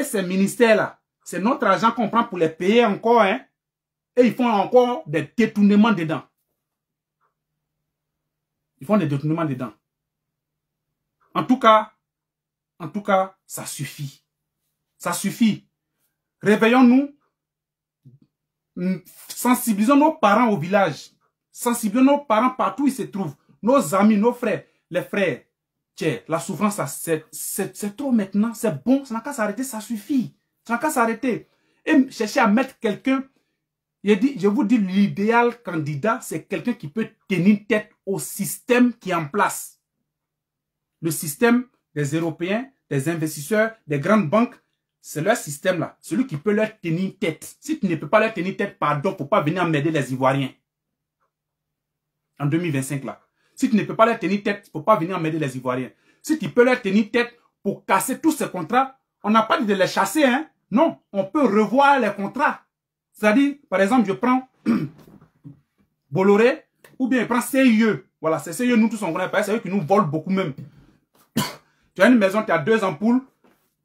ces ministères-là, c'est notre argent qu'on prend pour les payer encore, hein. Et ils font encore des détournements dedans. Ils font des détournements dedans. En tout cas, ça suffit. Ça suffit. Réveillons-nous. Sensibilisons nos parents au village. Sensibilisons nos parents partout où ils se trouvent. Nos amis, nos frères. Les frères. Tiens, la souffrance, c'est trop maintenant. C'est bon. Ça n'a qu'à s'arrêter. Ça suffit. Ça n'a qu'à s'arrêter. Et chercher à mettre quelqu'un. Je vous dis, l'idéal candidat, c'est quelqu'un qui peut tenir tête au système qui est en place. Le système des Européens, des investisseurs, des grandes banques, c'est leur système là, celui qui peut leur tenir tête. Si tu ne peux pas leur tenir tête, pardon, il ne faut pas venir m'aider les Ivoiriens. En 2025 là. Si tu ne peux pas leur tenir tête, il ne faut pas venir m'aider les Ivoiriens. Si tu peux leur tenir tête pour casser tous ces contrats, on n'a pas dit de les chasser, hein. Non, on peut revoir les contrats. C'est-à-dire, par exemple, je prends Bolloré, ou bien je prends CIE. Voilà, c'est CIE, nous tous on connaît pas, c'est eux qui nous volent beaucoup même. Tu as une maison, tu as 2 ampoules,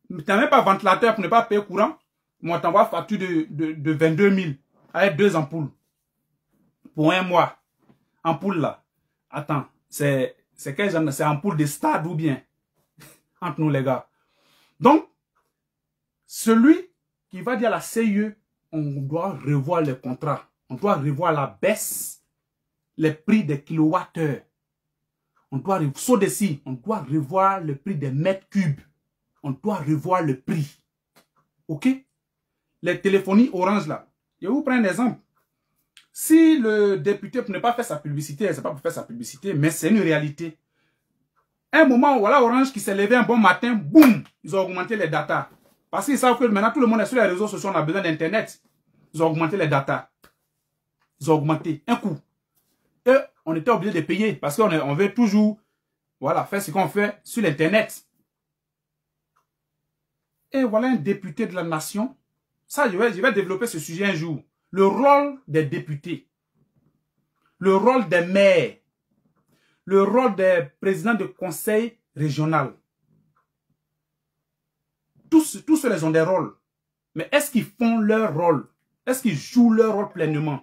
tu n'as même pas ventilateur pour ne pas payer courant. Moi, t'envoie facture de 22 000 avec 2 ampoules. Pour 1 mois. Ampoule là. Attends, c'est quel genre? C'est ampoule de stade ou bien? Entre nous les gars. Donc, celui qui va dire à la CIE, on doit revoir les contrats. On doit revoir la baisse, les prix des kilowattheures. On doit on doit revoir le prix des mètres cubes. On doit revoir le prix. OK? Les téléphonies Orange là. Je vais vous prendre un exemple. Si le député ne pas faire sa publicité, c'est pas pour faire sa publicité, mais c'est une réalité. Un moment, voilà Orange qui s'est levé un bon matin, boum, ils ont augmenté les datas. Parce qu'ils savent que maintenant tout le monde est sur les réseaux sociaux, on a besoin d'Internet. Ils ont augmenté les datas. Ils ont augmenté un coup. Et on était obligé de payer parce qu'on veut toujours, voilà, faire ce qu'on fait sur l'Internet. Et voilà un député de la nation. Ça, je vais développer ce sujet un jour. Le rôle des députés, le rôle des maires, le rôle des présidents de conseil régional. Tous ceux-là ont des rôles. Mais est-ce qu'ils font leur rôle? Est-ce qu'ils jouent leur rôle pleinement?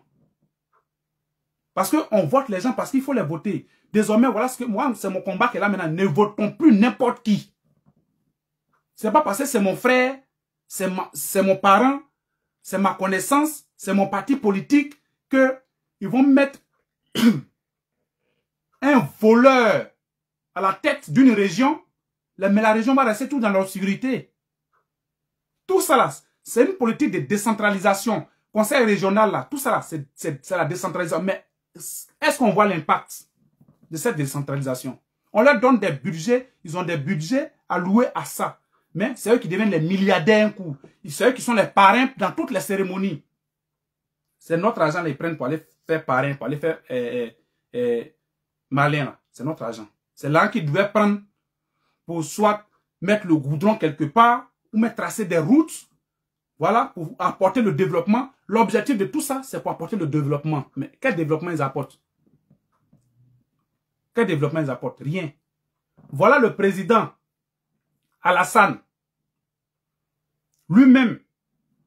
Parce qu'on vote les gens parce qu'il faut les voter. Désormais, voilà ce que moi, c'est mon combat qui est là maintenant. Ne votons plus n'importe qui. C'est pas parce que c'est mon frère, c'est mon parent, c'est ma connaissance, c'est mon parti politique que ils vont mettre un voleur à la tête d'une région, mais la région va rester tout dans l'obscurité. Tout ça là, c'est une politique de décentralisation. Conseil régional là, tout ça là, c'est la décentralisation. Mais est-ce qu'on voit l'impact de cette décentralisation? On leur donne des budgets, ils ont des budgets alloués à ça. Mais c'est eux qui deviennent les milliardaires un coup. C'est eux qui sont les parrains dans toutes les cérémonies. C'est notre argent, là, ils prennent pour aller faire parrain, pour aller faire malin. C'est notre argent. C'est là qu'ils devaient prendre pour soit mettre le goudron quelque part, ou mettre tracer des routes, voilà, pour apporter le développement. L'objectif de tout ça, c'est pour apporter le développement. Mais quel développement ils apportent? Quel développement ils apportent? Rien. Voilà le président Alassane. Lui-même,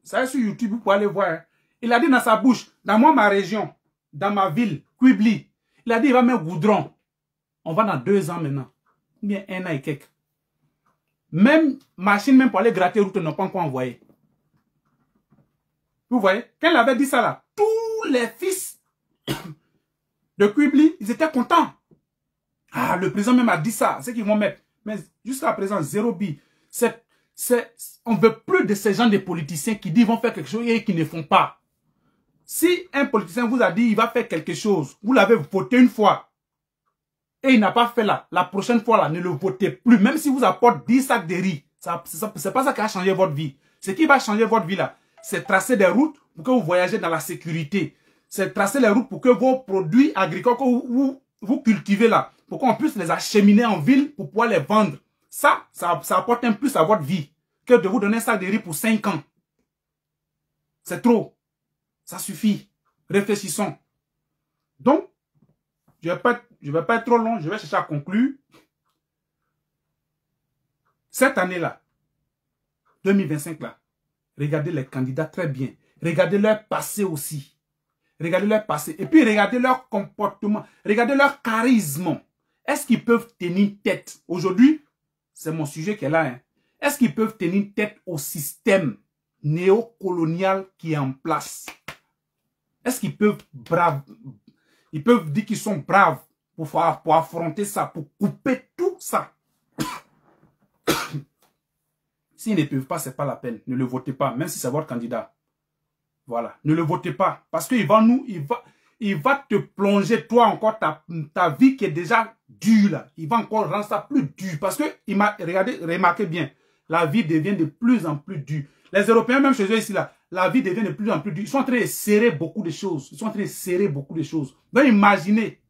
ça est sur YouTube, vous pouvez aller voir. Hein. Il a dit dans sa bouche, dans moi, ma région, dans ma ville, Quibli, il a dit il va mettre goudron. On va dans 2 ans maintenant. Ou bien 1 an et quelques. Même machine, même pour aller gratter route, n'ont pas encore envoyé. Vous voyez, quand il avait dit ça là, tous les fils de Quibli, ils étaient contents. Ah, le président même a dit ça, c'est qu'ils vont mettre. Mais jusqu'à présent, 0 billes. On ne veut plus de ces gens de politiciens qui disent qu'ils vont faire quelque chose et qui ne font pas. Si un politicien vous a dit qu'il va faire quelque chose, vous l'avez voté une fois, et il n'a pas fait là, la prochaine fois là, ne le votez plus. Même si vous apporte 10 sacs de riz, c'est pas ça qui va changer votre vie. Ce qui va changer votre vie là, c'est tracer des routes pour que vous voyagez dans la sécurité. C'est tracer les routes pour que vos produits agricoles que vous cultivez là, pour qu'on puisse les acheminer en ville pour pouvoir les vendre. Ça apporte un plus à votre vie que de vous donner un sac de riz pour 5 ans. C'est trop. Ça suffit. Réfléchissons. Donc, je vais pas être trop long, je vais chercher à conclure. Cette année-là, 2025 là, regardez les candidats très bien. Regardez leur passé aussi. Regardez leur passé. Et puis regardez leur comportement. Regardez leur charisme. Est-ce qu'ils peuvent tenir tête? Aujourd'hui, c'est mon sujet qui est là. Hein. Est-ce qu'ils peuvent tenir tête au système néocolonial qui est en place? Est-ce qu'ils peuvent ils peuvent dire qu'ils sont braves pour affronter ça, pour couper tout ça? S'ils ne peuvent pas, ce n'est pas la peine. Ne le votez pas, même si c'est votre candidat. Voilà. Ne le votez pas. Parce qu'il va te plonger, toi, encore ta vie qui est déjà dure. Là. Il va encore rendre ça plus dur. Parce que, remarquez bien, la vie devient de plus en plus dure. Les Européens, même chez eux ici, là, la vie devient de plus en plus dure. Ils sont en train de serrer beaucoup de choses. Ils sont en train de serrer beaucoup de choses. Donc imaginez,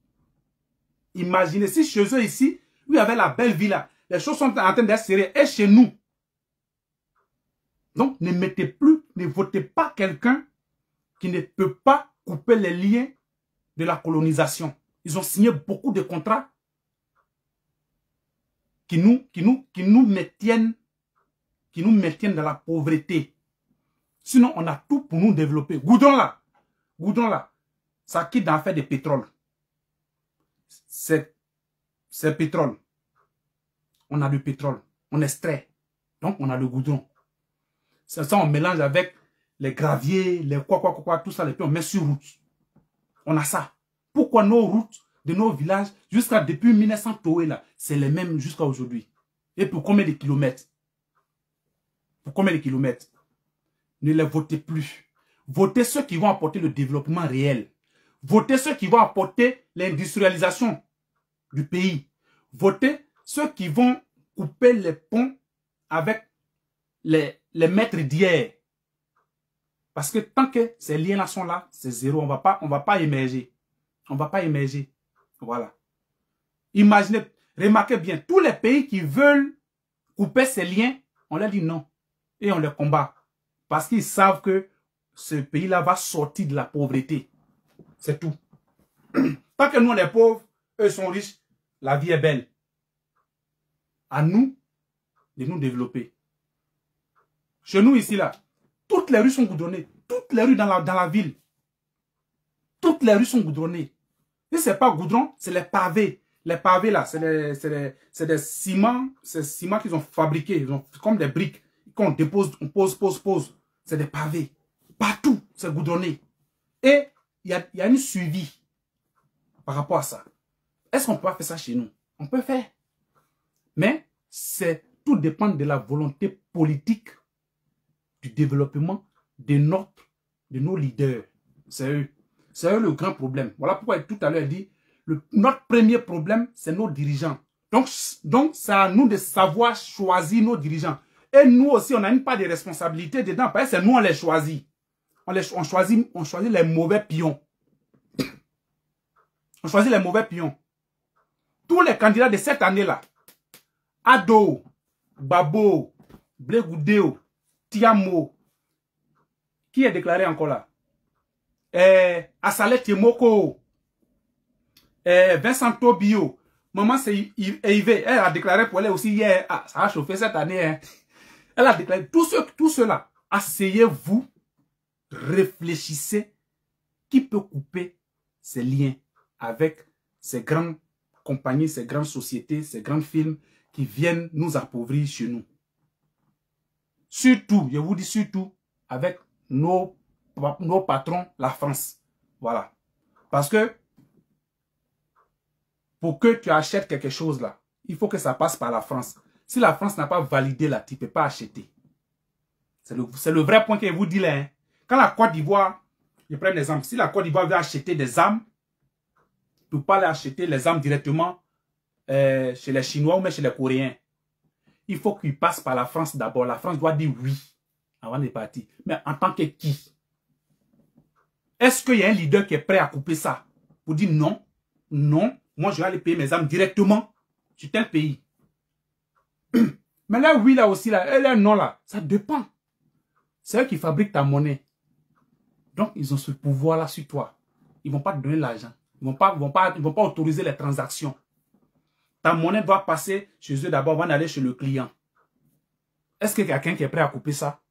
si chez eux ici, où il y avait la belle vie là, les choses sont en train d'être serrées. Et chez nous. Donc ne votez pas quelqu'un qui ne peut pas couper les liens de la colonisation. Ils ont signé beaucoup de contrats qui nous maintiennent dans la pauvreté. Sinon, on a tout pour nous développer. Goudron là, ça quitte d'en faire des pétroles. C'est pétrole. On a du pétrole. On extrait. Donc, on a le goudron. C'est ça, on mélange avec les graviers, les quoi, tout ça, et puis on met sur route. On a ça. Pourquoi nos routes de nos villages, jusqu'à depuis 1900 Toé, là, c'est les mêmes jusqu'à aujourd'hui? Et pour combien de kilomètres? Pour combien de kilomètres? Ne les votez plus. Votez ceux qui vont apporter le développement réel. Votez ceux qui vont apporter l'industrialisation du pays. Votez ceux qui vont couper les ponts avec les maîtres d'hier. Parce que tant que ces liens-là sont là, c'est zéro. On va pas émerger. On va pas émerger. Voilà. Imaginez, remarquez bien, tous les pays qui veulent couper ces liens, on leur dit non. Et on les combat. Parce qu'ils savent que ce pays-là va sortir de la pauvreté. C'est tout. Tant que nous, on est pauvres, eux sont riches, la vie est belle. À nous de nous développer. Chez nous, ici, là, toutes les rues sont goudronnées. Toutes les rues dans la ville. Toutes les rues sont goudronnées. Et ce n'est pas goudron, c'est les pavés. Les pavés, là, c'est des ciments. C'est des ciments qu'ils ont fabriqués. Ils ont comme des briques. Qu'on dépose, on pose. C'est des pavés. Partout, c'est goudronné. Et il y a une suivi par rapport à ça. Est-ce qu'on peut pas faire ça chez nous? On peut faire. Mais tout dépend de la volonté politique du développement de nos leaders. C'est eux. C'est eux le grand problème. Voilà pourquoi tout à l'heure elle dit, notre premier problème, c'est nos dirigeants. Donc c'est à nous de savoir choisir nos dirigeants. Et nous aussi, on a une part de responsabilité dedans, parce que c'est nous, on les choisit. On choisit les mauvais pions. On choisit les mauvais pions. Tous les candidats de cette année-là, Ado, Babo, Blegoudeo, Tiamo, qui est déclaré encore là? Assalet Yemoko, Vincent Tobio, maman c'est Yves, elle a déclaré pour elle aussi hier, ça a chauffé cette année. Hein. Elle a déclaré, tout cela, asseyez-vous, réfléchissez, qui peut couper ces liens avec ces grandes compagnies, ces grandes sociétés, ces grands films qui viennent nous appauvrir chez nous. Surtout, je vous dis surtout, avec nos patrons, la France. Voilà. Parce que, pour que tu achètes quelque chose là, il faut que ça passe par la France. Si la France n'a pas validé là, tu ne peux pas acheter. C'est le vrai point que je vous dis là. Hein. Quand la Côte d'Ivoire, je prends un exemple, si la Côte d'Ivoire veut acheter des armes, tu ne peux pas aller acheter les armes directement chez les Chinois ou même chez les Coréens. Il faut qu'ils passent par la France d'abord. La France doit dire oui avant de partir. Mais en tant que qui? Est-ce qu'il y a un leader qui est prêt à couper ça? Pour dire non, non, moi je vais aller payer mes armes directement sur tel pays. Mais là, oui, là aussi, là, et là, non, là, ça dépend. C'est eux qui fabriquent ta monnaie. Donc, ils ont ce pouvoir-là sur toi. Ils ne vont pas te donner l'argent. Ils ne vont pas autoriser les transactions. Ta monnaie doit passer chez eux d'abord avant d'aller chez le client. Est-ce qu'il y a quelqu'un qui est prêt à couper ça?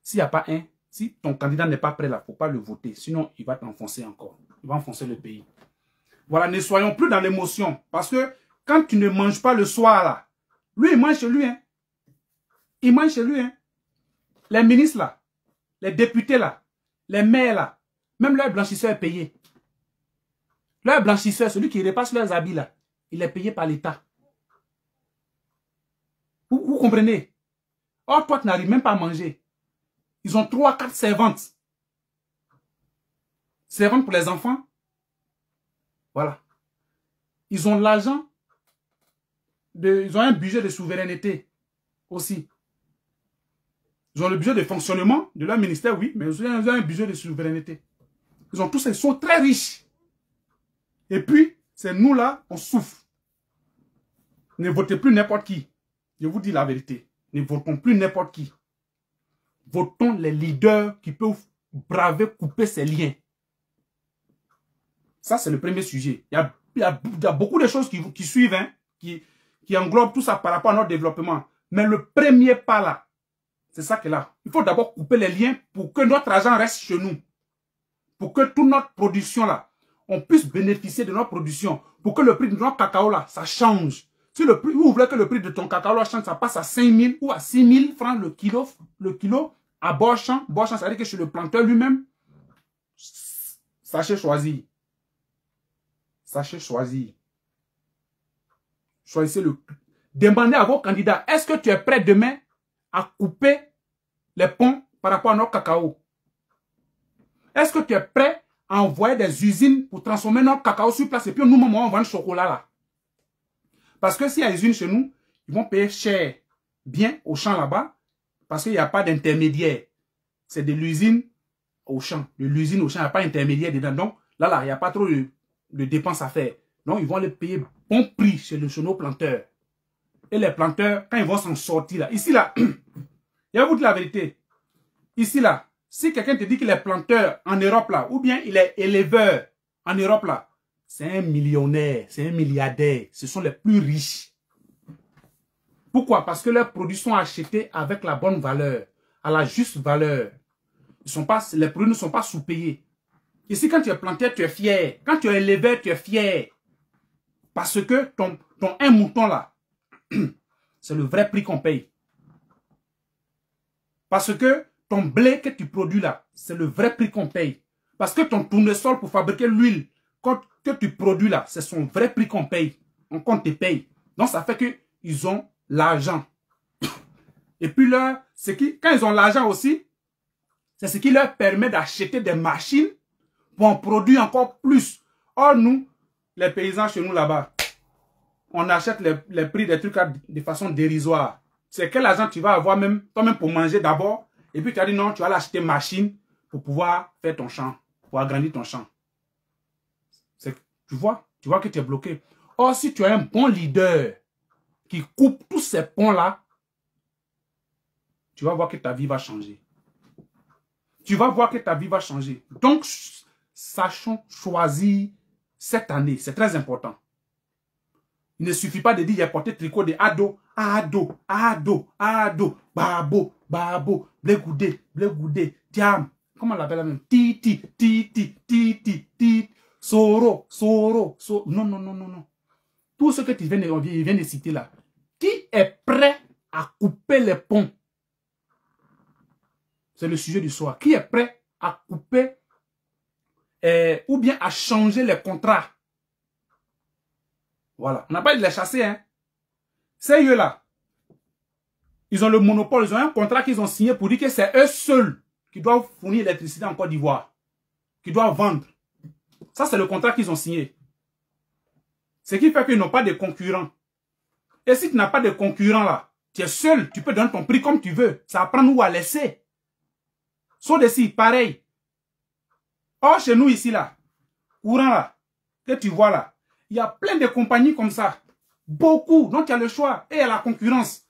S'il n'y a pas un, si ton candidat n'est pas prêt là, il ne faut pas le voter. Sinon, il va t'enfoncer encore. Il va enfoncer le pays. Voilà, ne soyons plus dans l'émotion. Parce que quand tu ne manges pas le soir là, lui, il mange chez lui. Hein. Il mange chez lui. Hein. Les ministres là, les députés là, les maires là, même leur blanchisseur est payé. Leur blanchisseur, celui qui repasse leurs habits là, il est payé par l'État. Vous comprenez? Or, toi, tu n'arrives même pas à manger. Ils ont 3, 4 servantes. Servantes pour les enfants. Voilà. Ils ont l'argent. Ils ont un budget de souveraineté aussi. Ils ont le budget de fonctionnement de leur ministère, oui, mais ils ont un budget de souveraineté. Ils ont tout ça, ils sont très riches. Et puis, c'est nous là, on souffre. Ne votez plus n'importe qui. Je vous dis la vérité. Ne votons plus n'importe qui. Votons les leaders qui peuvent braver, couper ces liens. Ça, c'est le premier sujet. Il y a beaucoup de choses qui suivent, hein, qui englobent tout ça par rapport à notre développement. Mais le premier pas là, c'est ça que là. Il faut d'abord couper les liens pour que notre argent reste chez nous. Pour que toute notre production là, on puisse bénéficier de notre production. Pour que le prix de notre cacao là, ça change. Si vous voulez que le prix de ton cacao là change, ça passe à 5 000 ou à 6 000 francs le kilo à Borchamp. Borchamp, ça veut dire que chez le planteur lui-même, sachez choisir. Sachez choisir. Choisissez le prix. Demandez à vos candidats, est-ce que tu es prêt demain à couper les ponts par rapport à notre cacao? Est-ce que tu es prêt à envoyer des usines pour transformer notre cacao sur place et puis nous-mêmes on vend le chocolat là? Parce que s'il y a des usines chez nous, ils vont payer cher, bien au champ là-bas, parce qu'il n'y a pas d'intermédiaire. C'est de l'usine au champ. De l'usine au champ, il n'y a pas d'intermédiaire dedans. Donc là, il n'y a pas trop de dépenses à faire. Donc ils vont les payer bon prix chez nos planteurs. Et les planteurs, quand ils vont s'en sortir là, ici là, je vais vous dire la vérité. Ici là, si quelqu'un te dit qu'il est planteur en Europe là, ou bien il est éleveur en Europe là, c'est un millionnaire, c'est un milliardaire. Ce sont les plus riches. Pourquoi? Parce que leurs produits sont achetés avec la bonne valeur, à la juste valeur. Les produits ne sont pas sous-payés. Ici, quand tu es planteur, tu es fier. Quand tu es éleveur, tu es fier. Parce que ton un mouton là, c'est le vrai prix qu'on paye. Parce que ton blé que tu produis là, c'est le vrai prix qu'on paye. Parce que ton tournesol pour fabriquer l'huile que tu produis là, c'est son vrai prix qu'on paye. Qu'on te paye. Donc ça fait qu'ils ont l'argent. Et puis là, quand ils ont l'argent aussi, c'est ce qui leur permet d'acheter des machines pour en produire encore plus. Or nous, les paysans chez nous là-bas, on achète les prix des trucs de façon dérisoire. C'est quel argent tu vas avoir même, toi-même pour manger d'abord. Et puis tu as dit non, tu vas l'acheter machine pour pouvoir faire ton champ, pour agrandir ton champ. Tu vois que tu es bloqué. Or, si tu as un bon leader qui coupe tous ces ponts-là, tu vas voir que ta vie va changer. Tu vas voir que ta vie va changer. Donc, sachons choisir cette année. C'est très important. Il ne suffit pas de dire, il y a porté tricot de ado, ado, ado, ado, babo, babo, blé goudé, diam. Comment on l'appelle la même? Titi, titi, titi, titi, soro. Non. Tout ce que tu viens de citer là, qui est prêt à couper les ponts? C'est le sujet du soir. Qui est prêt à couper ou bien à changer les contrats? Voilà. On n'a pas dit de les chasser, hein. C'est eux là. Ils ont le monopole. Ils ont un contrat qu'ils ont signé pour dire que c'est eux seuls qui doivent fournir l'électricité en Côte d'Ivoire. Qui doivent vendre. Ça, c'est le contrat qu'ils ont signé. Ce qui fait qu'ils n'ont pas de concurrents. Et si tu n'as pas de concurrents là, tu es seul, tu peux donner ton prix comme tu veux. Ça apprend ou à laisser. Sauf d'ici, pareil. Or, chez nous ici là, courant là, que tu vois là, il y a plein de compagnies comme ça. Beaucoup. Donc, tu as le choix. Et il y a la concurrence.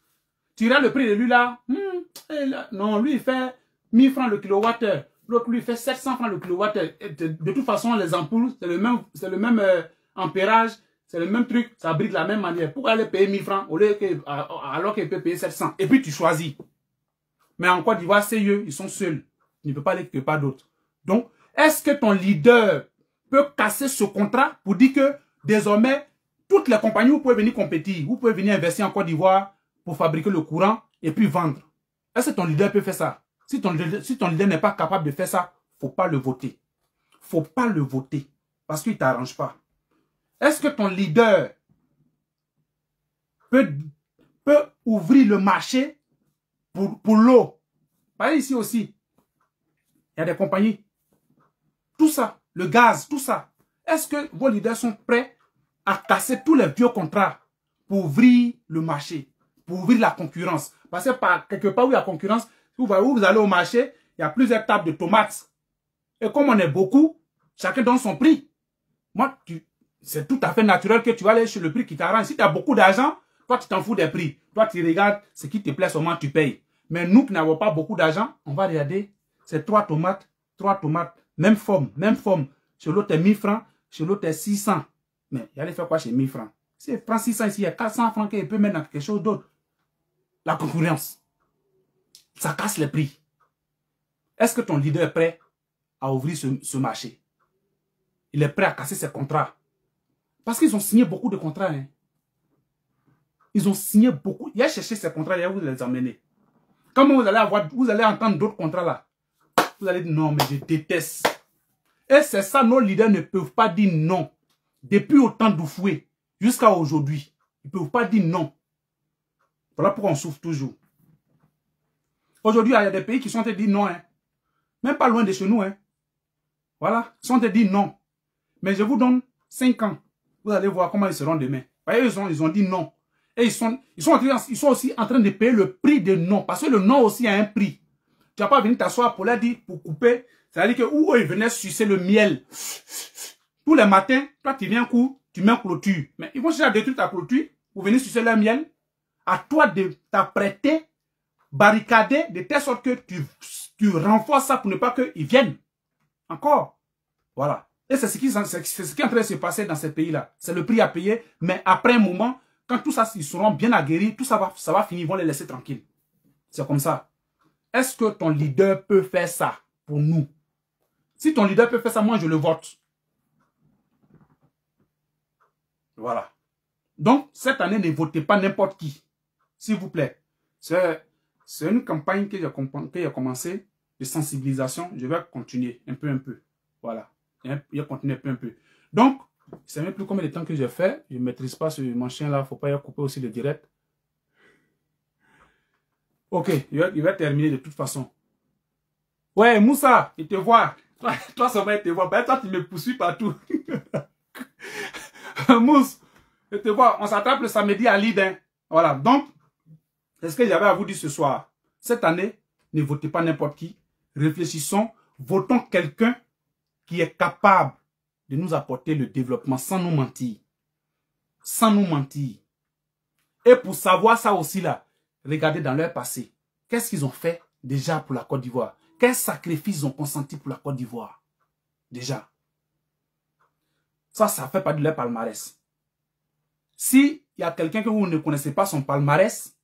Tu regardes le prix de lui là. Non, lui, il fait 1000 francs le kilowattheure. L'autre, lui, il fait 700 francs le kilowattheure. De toute façon, les ampoules, c'est le même ampérage. C'est le même truc. Ça brille de la même manière. Pourquoi aller payer 1000 francs alors qu'il peut payer 700? Et puis, tu choisis. Mais en Côte d'Ivoire, c'est eux. Ils sont seuls. Il ne peut pas aller quelque part d'autre. Donc, est-ce que ton leader peut casser ce contrat pour dire que désormais, toutes les compagnies, vous pouvez venir compétir, vous pouvez venir investir en Côte d'Ivoire pour fabriquer le courant et puis vendre. Est-ce que ton leader peut faire ça? Si ton leader n'est pas capable de faire ça, il ne faut pas le voter. Il ne faut pas le voter parce qu'il ne t'arrange pas. Est-ce que ton leader peut ouvrir le marché pour l'eau? Pas ici aussi. Il y a des compagnies. Tout ça, le gaz, tout ça. Est-ce que vos leaders sont prêts à casser tous les vieux contrats pour ouvrir le marché, pour ouvrir la concurrence. Parce que quelque part où il y a concurrence, où vous allez au marché, il y a plusieurs tables de tomates. Et comme on est beaucoup, chacun donne son prix. Moi, c'est tout à fait naturel que tu vas aller sur le prix qui t'arrange. Si tu as beaucoup d'argent, toi, tu t'en fous des prix. Toi, tu regardes ce qui te plaît seulement, tu payes. Mais nous qui n'avons pas beaucoup d'argent, on va regarder, c'est 3 tomates, même forme. Chez l'autre, c'est 1000 francs, chez l'autre, c'est 600. Mais il allait faire quoi chez 1000 francs? Si il prend 600 ici, il y a 400 francs qu'il peut mettre dans quelque chose d'autre. La concurrence. Ça casse les prix. Est-ce que ton leader est prêt à ouvrir ce marché? Il est prêt à casser ses contrats. Parce qu'ils ont signé beaucoup de contrats. Hein. Ils ont signé beaucoup. Il a cherché ces contrats, il a vous les emmener. Quand vous allez entendre d'autres contrats là, vous allez dire non, mais je déteste. Et c'est ça, nos leaders ne peuvent pas dire non. Depuis au temps d'Oufoué jusqu'à aujourd'hui, ils ne peuvent pas dire non. Voilà pourquoi on souffre toujours. Aujourd'hui, il y a des pays qui sont en train de dire non. Hein. Même pas loin de chez nous. Hein. Voilà, ils sont en train de dire non. Mais je vous donne 5 ans. Vous allez voir comment ils seront demain. Ils ont dit non. Et ils sont aussi en train de payer le prix de non. Parce que le non aussi a un prix. Tu n'as pas venir t'asseoir pour leur dire, pour couper. C'est-à-dire que où ils venaient sucer le miel. Tous les matins, toi tu viens tu mets clôture. Mais ils vont chercher à détruire ta clôture pour venir sucer le miel. À toi de t'apprêter, barricader, de telle sorte que tu renforces ça pour ne pas qu'ils viennent. Encore. Voilà. Et c'est ce qui est en train de se passer dans ces pays-là. C'est le prix à payer. Mais après un moment, quand tout ça, ils seront bien aguerris, tout ça va finir, ils vont les laisser tranquilles. C'est comme ça. Est-ce que ton leader peut faire ça pour nous? Si ton leader peut faire ça, moi je le vote. Voilà. Donc, cette année, ne votez pas n'importe qui. S'il vous plaît. C'est une campagne que j'ai commencé de sensibilisation. Je vais continuer un peu. Voilà. Je vais continuer un peu. Donc, je ne sais même plus combien de temps que j'ai fait. Je ne maîtrise pas mon chien là. Il ne faut pas y couper aussi le direct. Ok, il va terminer de toute façon. Ouais, Moussa, il te voit. Toi seulement, il te voit. Ben, toi, tu me poursuis partout. Mousse, je te vois. On s'attrape le samedi à Lille. Hein. Voilà. Donc, c'est ce que j'avais à vous dire ce soir. Cette année, ne votez pas n'importe qui. Réfléchissons. Votons quelqu'un qui est capable de nous apporter le développement sans nous mentir. Sans nous mentir. Et pour savoir ça aussi là, regardez dans leur passé. Qu'est-ce qu'ils ont fait déjà pour la Côte d'Ivoire? Quels sacrifices ils ont consenti pour la Côte d'Ivoire? Déjà. Ça fait pas de leur palmarès. Si il y a quelqu'un que vous ne connaissez pas son palmarès,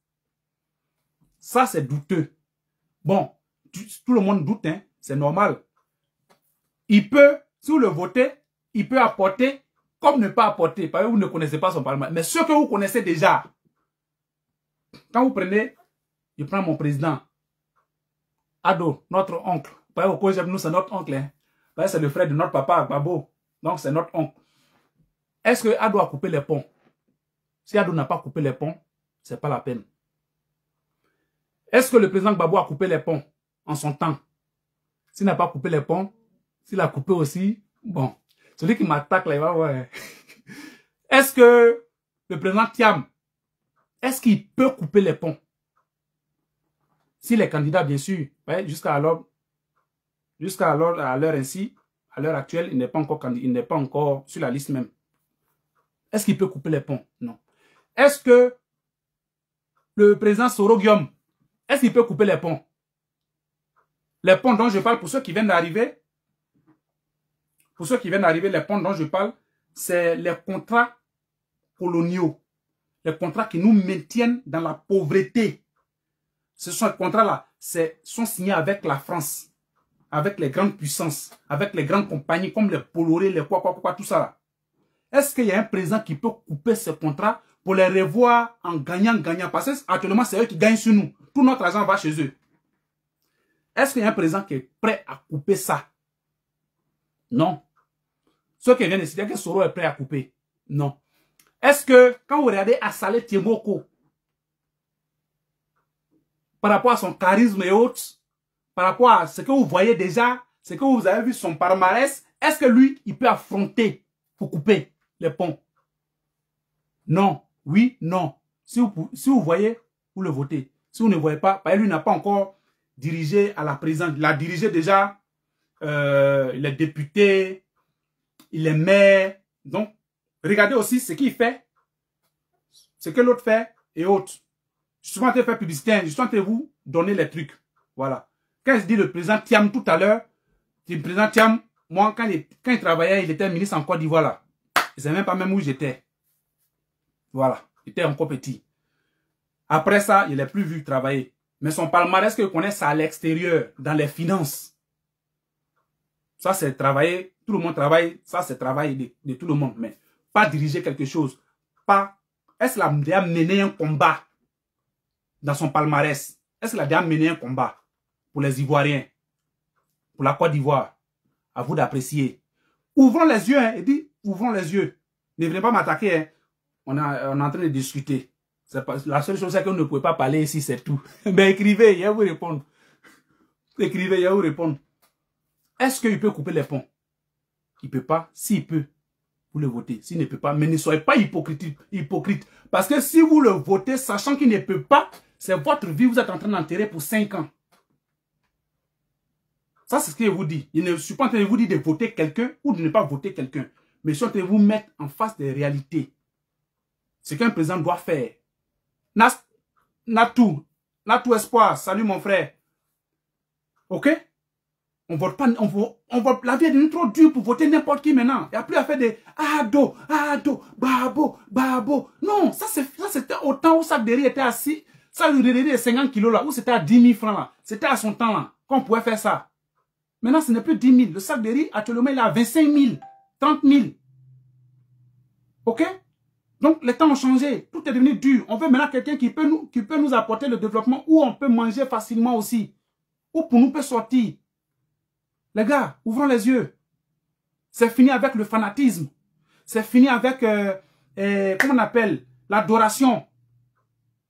ça c'est douteux. Bon, tout le monde doute, hein, c'est normal. Il peut, si vous le votez, il peut apporter comme ne pas apporter, parce que vous ne connaissez pas son palmarès. Mais ceux que vous connaissez déjà, quand vous prenez, je prends mon président, Ado, notre oncle. Parce que nous, c'est notre oncle. Hein. C'est le frère de notre papa, Babo. Donc, c'est notre oncle. Est-ce que Ado a coupé les ponts? Si Ado n'a pas coupé les ponts, c'est pas la peine. Est-ce que le président Babo a coupé les ponts en son temps? S'il n'a pas coupé les ponts, s'il a coupé aussi, bon. Celui qui m'attaque là, il va voir. Est-ce que le président Thiam, est-ce qu'il peut couper les ponts? S'il est candidat, bien sûr, jusqu'à alors, à l'heure ainsi, à l'heure actuelle, il n'est pas encore candidat, il n'est pas encore sur la liste même. Est-ce qu'il peut couper les ponts? Non. Est-ce que le président Soro-Guillaume, est-ce qu'il peut couper les ponts? Les ponts dont je parle, pour ceux qui viennent d'arriver, les ponts dont je parle, c'est les contrats coloniaux. Les contrats qui nous maintiennent dans la pauvreté. Ce sont les contrats-là, sont signés avec la France, avec les grandes puissances, avec les grandes compagnies comme les Bolloré, les quoi, tout ça là. Est-ce qu'il y a un président qui peut couper ces contrats pour les revoir en gagnant? Parce que actuellement, c'est eux qui gagnent sur nous. Tout notre argent va chez eux. Est-ce qu'il y a un président qui est prêt à couper ça? Non. Ceux qui viennent de citer que Soro est prêt à couper. Non. Est-ce que, quand vous regardez Assalé Tiemboko, par rapport à son charisme et autres, par rapport à ce que vous voyez déjà, ce que vous avez vu son palmarès, est-ce que lui, il peut affronter pour couper les ponts? Non. Oui, non. Si vous voyez, pour le voter. Si vous ne voyez pas, lui n'a pas encore dirigé à la présidence. Il a dirigé déjà les députés, il est maire. Donc, regardez aussi ce qu'il fait, ce que l'autre fait et autres. Je suis en train de faire publicité, je suis en train de vous donner les trucs. Voilà. Quand je dis le président Thiam tout à l'heure, le président Thiam, moi, quand il travaillait, il était ministre en Côte d'Ivoire là. Je ne sais même pas même où j'étais. Voilà. Il était encore petit. Après ça, il n'est plus vu travailler. Mais son palmarès que je connais, c'est à l'extérieur, dans les finances. Ça, c'est travailler. Tout le monde travaille. Ça, c'est travail de tout le monde. Mais pas diriger quelque chose. Pas. Est-ce qu'il a déjà mené un combat dans son palmarès? Est-ce qu'il a déjà mené un combat pour les Ivoiriens? Pour la Côte d'Ivoire? À vous d'apprécier. Ouvrons les yeux. Hein. Il dit, ouvrons les yeux. Ne venez pas m'attaquer. Hein. On est en train de discuter. Pas, la seule chose, c'est que vous ne pouvez pas parler ici, c'est tout. Mais écrivez, il va vous répondre. Écrivez, il va vous répondre. Est-ce qu'il peut couper les ponts? Il ne peut pas. S'il peut, vous le votez. S'il ne peut pas, mais ne soyez pas hypocrite. Parce que si vous le votez, sachant qu'il ne peut pas, c'est votre vie, vous êtes en train d'enterrer pour 5 ans. Ça, c'est ce que je vous dis. Je ne suis pas en train de vous dire de voter quelqu'un ou de ne pas voter quelqu'un. Mais je suis en train de vous mettre en face des réalités. Ce qu'un président doit faire. Natou Espoir, salut mon frère. Ok? On vote pas, on vote, la vie est devenue trop dure pour voter n'importe qui maintenant. Il n'y a plus à faire des ado, babo. Non, ça c'était au temps où ça derrière était assis. Ça lui donnait 50 kilos là, où c'était à 10 000 francs là. C'était à son temps là, qu'on pouvait faire ça. Maintenant, ce n'est plus 10 000. Le sac de riz, actuellement, il est à 25 000, 30 000. Ok? Donc, les temps ont changé. Tout est devenu dur. On veut maintenant quelqu'un qui peut nous apporter le développement où on peut manger facilement aussi. Où pour nous peut sortir. Les gars, ouvrons les yeux. C'est fini avec le fanatisme. C'est fini avec, comment on appelle, l'adoration.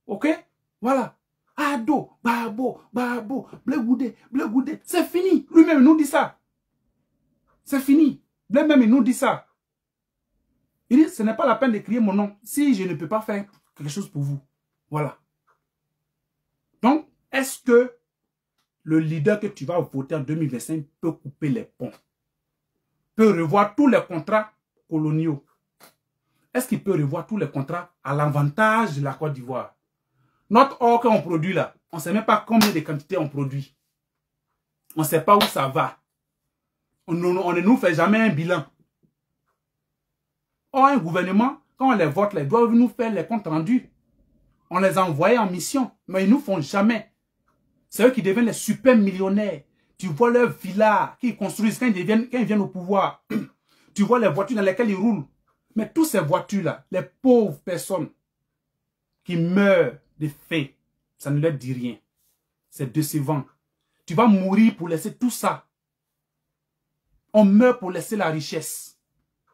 Ok? Voilà. Ado, babo, blé goudé. C'est fini. Lui-même, il nous dit ça. C'est fini. Lui-même, il nous dit ça. Il dit, ce n'est pas la peine de crier mon nom si je ne peux pas faire quelque chose pour vous. Voilà. Donc, est-ce que le leader que tu vas voter en 2025 peut couper les ponts? Peut revoir tous les contrats coloniaux? Est-ce qu'il peut revoir tous les contrats à l'avantage de la Côte d'Ivoire? Notre or qu'on produit là, on ne sait même pas combien de quantités on produit. On ne sait pas où ça va. On ne nous fait jamais un bilan. Or, un gouvernement, quand on les vote, ils doivent nous faire les comptes rendus. On les a envoyés en mission, mais ils ne nous font jamais. C'est eux qui deviennent les super millionnaires. Tu vois leurs villas qu'ils construisent quand ils viennent au pouvoir. Tu vois les voitures dans lesquelles ils roulent. Mais toutes ces voitures-là, les pauvres personnes qui meurent de faim, ça ne leur dit rien. C'est décevant. Tu vas mourir pour laisser tout ça. On meurt pour laisser la richesse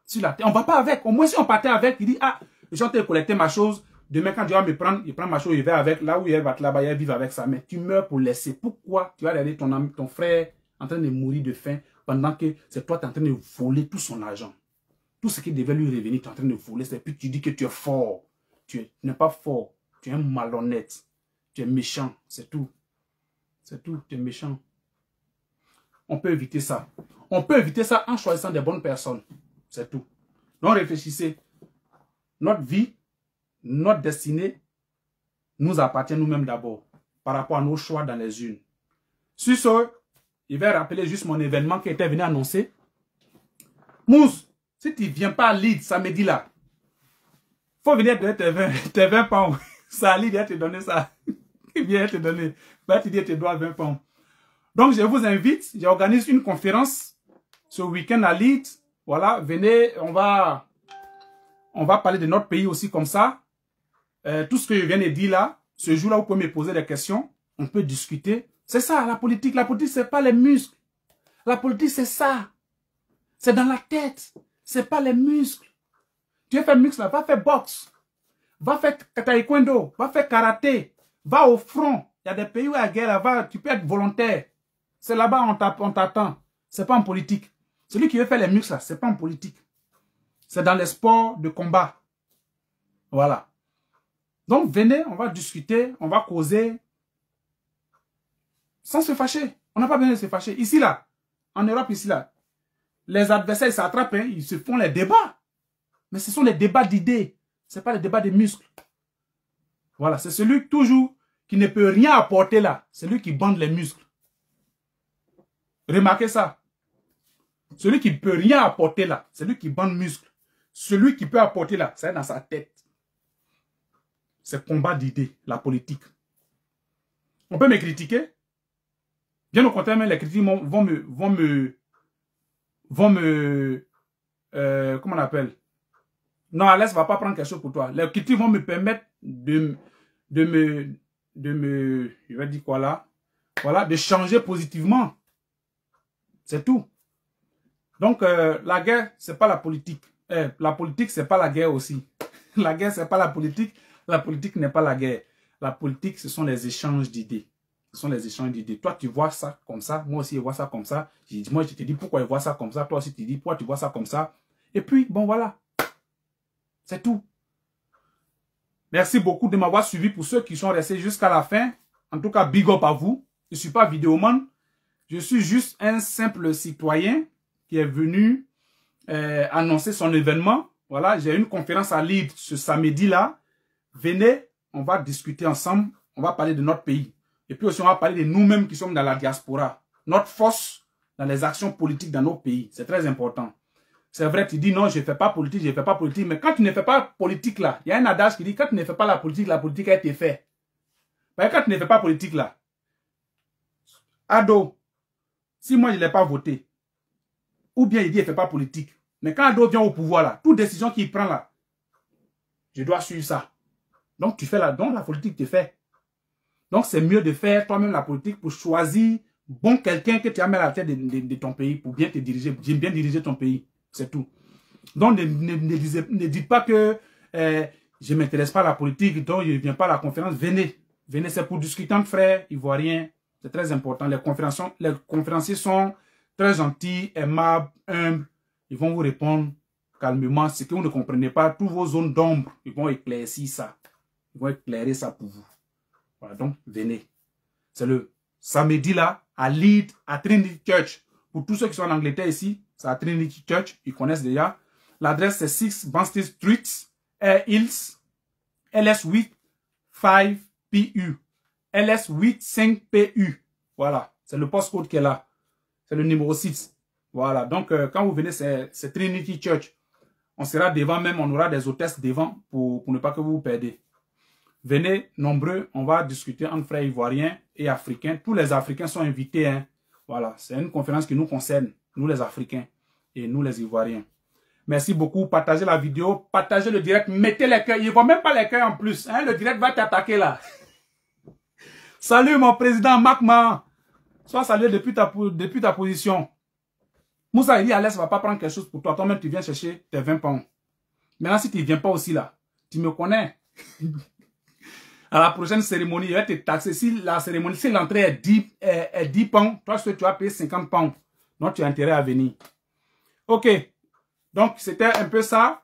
sur la terre. On ne va pas avec. Au moins, si on partait avec, il dit, ah, je suis en train de collecter ma chose. Demain, quand Dieu va me prendre, il prend ma chose, il va avec. Là où il va là-bas, il va vivre avec ça. Mais tu meurs pour laisser. Pourquoi tu vas regarder ton frère en train de mourir de faim pendant que c'est toi qui es en train de voler tout son argent? Tout ce qui devait lui revenir, tu es en train de voler. Et puis tu dis que tu es fort. Tu n'es pas fort. Tu es un malhonnête. Tu es méchant. C'est tout. C'est tout. Tu es méchant. On peut éviter ça. On peut éviter ça en choisissant des bonnes personnes. C'est tout. Donc réfléchissez. Notre vie, notre destinée nous appartient nous-mêmes d'abord. Par rapport à nos choix dans les urnes. Sur ce, je vais rappeler juste mon événement qui était venu annoncer. Mousse, si tu ne viens pas à Leeds samedi là, il faut venir donner tes 20 pounds. Ça, à Leeds, il va te donner ça. Il vient te donner. Il va te dire que tu dois 20 pounds. Donc, je vous invite. J'organise une conférence ce week-end à Leeds. Voilà, venez, on va parler de notre pays aussi comme ça. Tout ce que je viens de dire là, ce jour-là, vous pouvez me poser des questions. On peut discuter. C'est ça, la politique. La politique, c'est pas les muscles. La politique, c'est ça. C'est dans la tête. C'est pas les muscles. Tu veux faire muscle, va faire boxe. Va faire taekwondo. Va faire karaté. Va au front. Il y a des pays où il y a guerre là-bas. Tu peux être volontaire. C'est là-bas, on t'attend. C'est pas en politique. Celui qui veut faire les muscles, là, c'est pas en politique. C'est dans les sports de combat. Voilà. Donc, venez, on va discuter, on va causer sans se fâcher. On n'a pas besoin de se fâcher. Ici, là, en Europe, ici, là, les adversaires, ils s'attrapent, hein, ils se font les débats. Mais ce sont les débats d'idées. Ce n'est pas les débats de muscles. Voilà, c'est celui toujours qui ne peut rien apporter là. C'est lui qui bande les muscles. Remarquez ça. Celui qui ne peut rien apporter là, c'est lui qui bande muscles. Celui qui peut apporter là, c'est dans sa tête. C'est combat d'idées, la politique. On peut me critiquer. Bien au contraire, mais les critiques vont me comment on appelle? Non, Alès va pas prendre quelque chose pour toi. Les critiques vont me permettre de me, je vais dire quoi là? Voilà, de changer positivement. C'est tout. Donc, la guerre, c'est pas la politique. La politique, c'est pas la guerre aussi. La guerre, c'est pas la politique. La politique n'est pas la guerre. La politique, ce sont les échanges d'idées. Ce sont les échanges d'idées. Toi, tu vois ça comme ça. Moi aussi, je vois ça comme ça. Moi, je te dis pourquoi je vois ça comme ça. Toi aussi, tu dis pourquoi tu vois ça comme ça. Et puis, bon, voilà. C'est tout. Merci beaucoup de m'avoir suivi. Pour ceux qui sont restés jusqu'à la fin. En tout cas, big up à vous. Je ne suis pas vidéoman. Je suis juste un simple citoyen qui est venu annoncer son événement. Voilà, j'ai une conférence à Leeds ce samedi-là. Venez, on va discuter ensemble. On va parler de notre pays. Et puis aussi, on va parler de nous-mêmes qui sommes dans la diaspora. Notre force dans les actions politiques dans nos pays. C'est très important. C'est vrai, tu dis non, je ne fais pas politique, je ne fais pas politique. Mais quand tu ne fais pas politique là, il y a un adage qui dit quand tu ne fais pas la politique a été faite. Mais quand tu ne fais pas politique là, Ado, si moi je ne l'ai pas voté, ou bien il dit il ne fait pas politique, mais quand Ado vient au pouvoir là, toute décision qu'il prend là, je dois suivre ça. Donc tu fais la politique te fait. Donc c'est mieux de faire toi-même la politique pour choisir bon quelqu'un que tu as mis à la tête de ton pays pour bien te diriger, bien diriger ton pays. C'est tout. Donc ne dites pas que je ne m'intéresse pas à la politique, donc je ne viens pas à la conférence. Venez. Venez, c'est pour discuter entre frères ivoiriens. C'est très important. Les conférenciers sont très gentils, aimables, humbles. Ils vont vous répondre calmement. Ce que vous ne comprenez pas, toutes vos zones d'ombre, ils vont éclaircir ça. Ils vont éclairer ça pour vous. Voilà, donc venez. C'est le samedi là, à Leeds, à Trinity Church. Pour tous ceux qui sont en Angleterre ici, c'est à Trinity Church. Ils connaissent déjà. L'adresse c'est 6 Banstead Street, Air Hills, LS8 5PU. LS8 5PU. Voilà. C'est le postcode qui est là. C'est le numéro 6. Voilà. Donc, quand vous venez, c'est Trinity Church. On sera devant même. On aura des hôtesses devant pour ne pas que vous vous perdez. Venez nombreux. On va discuter entre frères ivoiriens et africains. Tous les Africains sont invités. Hein. Voilà. C'est une conférence qui nous concerne. Nous les Africains et nous les Ivoiriens. Merci beaucoup. Partagez la vidéo. Partagez le direct. Mettez les cœurs. Il ne voit même pas les cœurs en plus. Hein? Le direct va t'attaquer là. Salut mon président Macma. Sois salué depuis ta position. Moussa, il dit Alès ne va pas prendre quelque chose pour toi. Toi-même, tu viens chercher tes 20 pounds. Maintenant, si tu ne viens pas aussi là, tu me connais. À la prochaine cérémonie, il va te taxer. Si la cérémonie, si l'entrée est 10 pounds, toi, tu vas payer 50 pounds. Donc, tu as intérêt à venir. Ok. Donc, c'était un peu ça.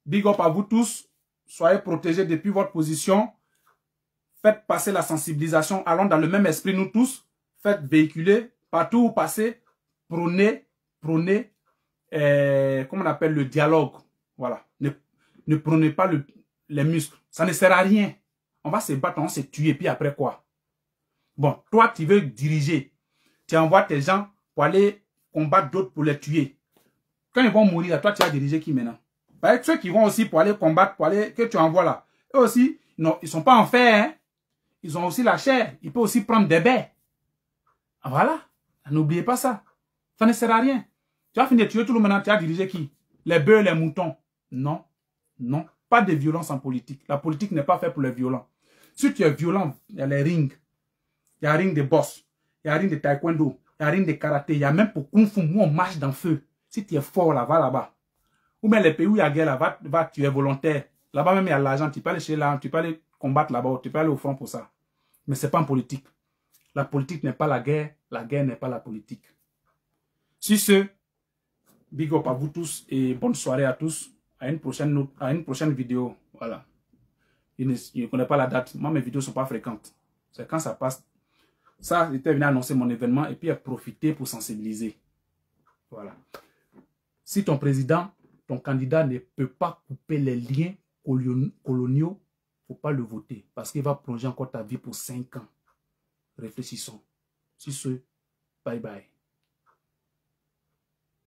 Big up à vous tous. Soyez protégés depuis votre position. Faites passer la sensibilisation. Allons dans le même esprit, nous tous. Faites véhiculer. Partout où vous passez, prônez, comment on appelle le dialogue. Voilà. Ne prenez pas les muscles. Ça ne sert à rien. On va se battre, on va se tuer. Puis après quoi? Bon, toi, tu veux diriger. Tu envoies tes gens pour aller combattre d'autres pour les tuer. Quand ils vont mourir, toi, tu vas diriger qui maintenant? Bah, ceux qui vont aussi pour aller combattre, que tu envoies là. Eux aussi, non, ils ne sont pas en fer. Hein? Ils ont aussi la chair. Ils peuvent aussi prendre des baies. Voilà. N'oubliez pas ça. Ça ne sert à rien. Tu vas finir de tuer tout le monde. Tu vas diriger qui? Les bœufs, les moutons. Non. Non. Pas de violence en politique. La politique n'est pas faite pour les violents. Si tu es violent, il y a les rings. Il y a un ring de boss. Il y a un ring de taekwondo. Il y a un ring de karaté. Il y a même pour kung fu. Où on marche dans le feu. Si tu es fort là, va là-bas. Ou même les pays où il y a guerre là, va tu es volontaire. Là-bas même il y a l'argent. Tu peux aller chez là, tu peux aller combattre là-bas. Tu peux aller au front pour ça. Mais ce n'est pas en politique. La politique n'est pas la guerre n'est pas la politique. Sur ce, big up à vous tous et bonne soirée à tous. À une prochaine vidéo. Voilà. Je ne connais pas la date. Moi, mes vidéos ne sont pas fréquentes. C'est quand ça passe. Ça, j'étais venu annoncer mon événement et puis profiter pour sensibiliser. Voilà. Si ton président, ton candidat ne peut pas couper les liens coloniaux, il ne faut pas le voter. Parce qu'il va plonger encore ta vie pour 5 ans. Réfléchissons. Sur ce, bye bye.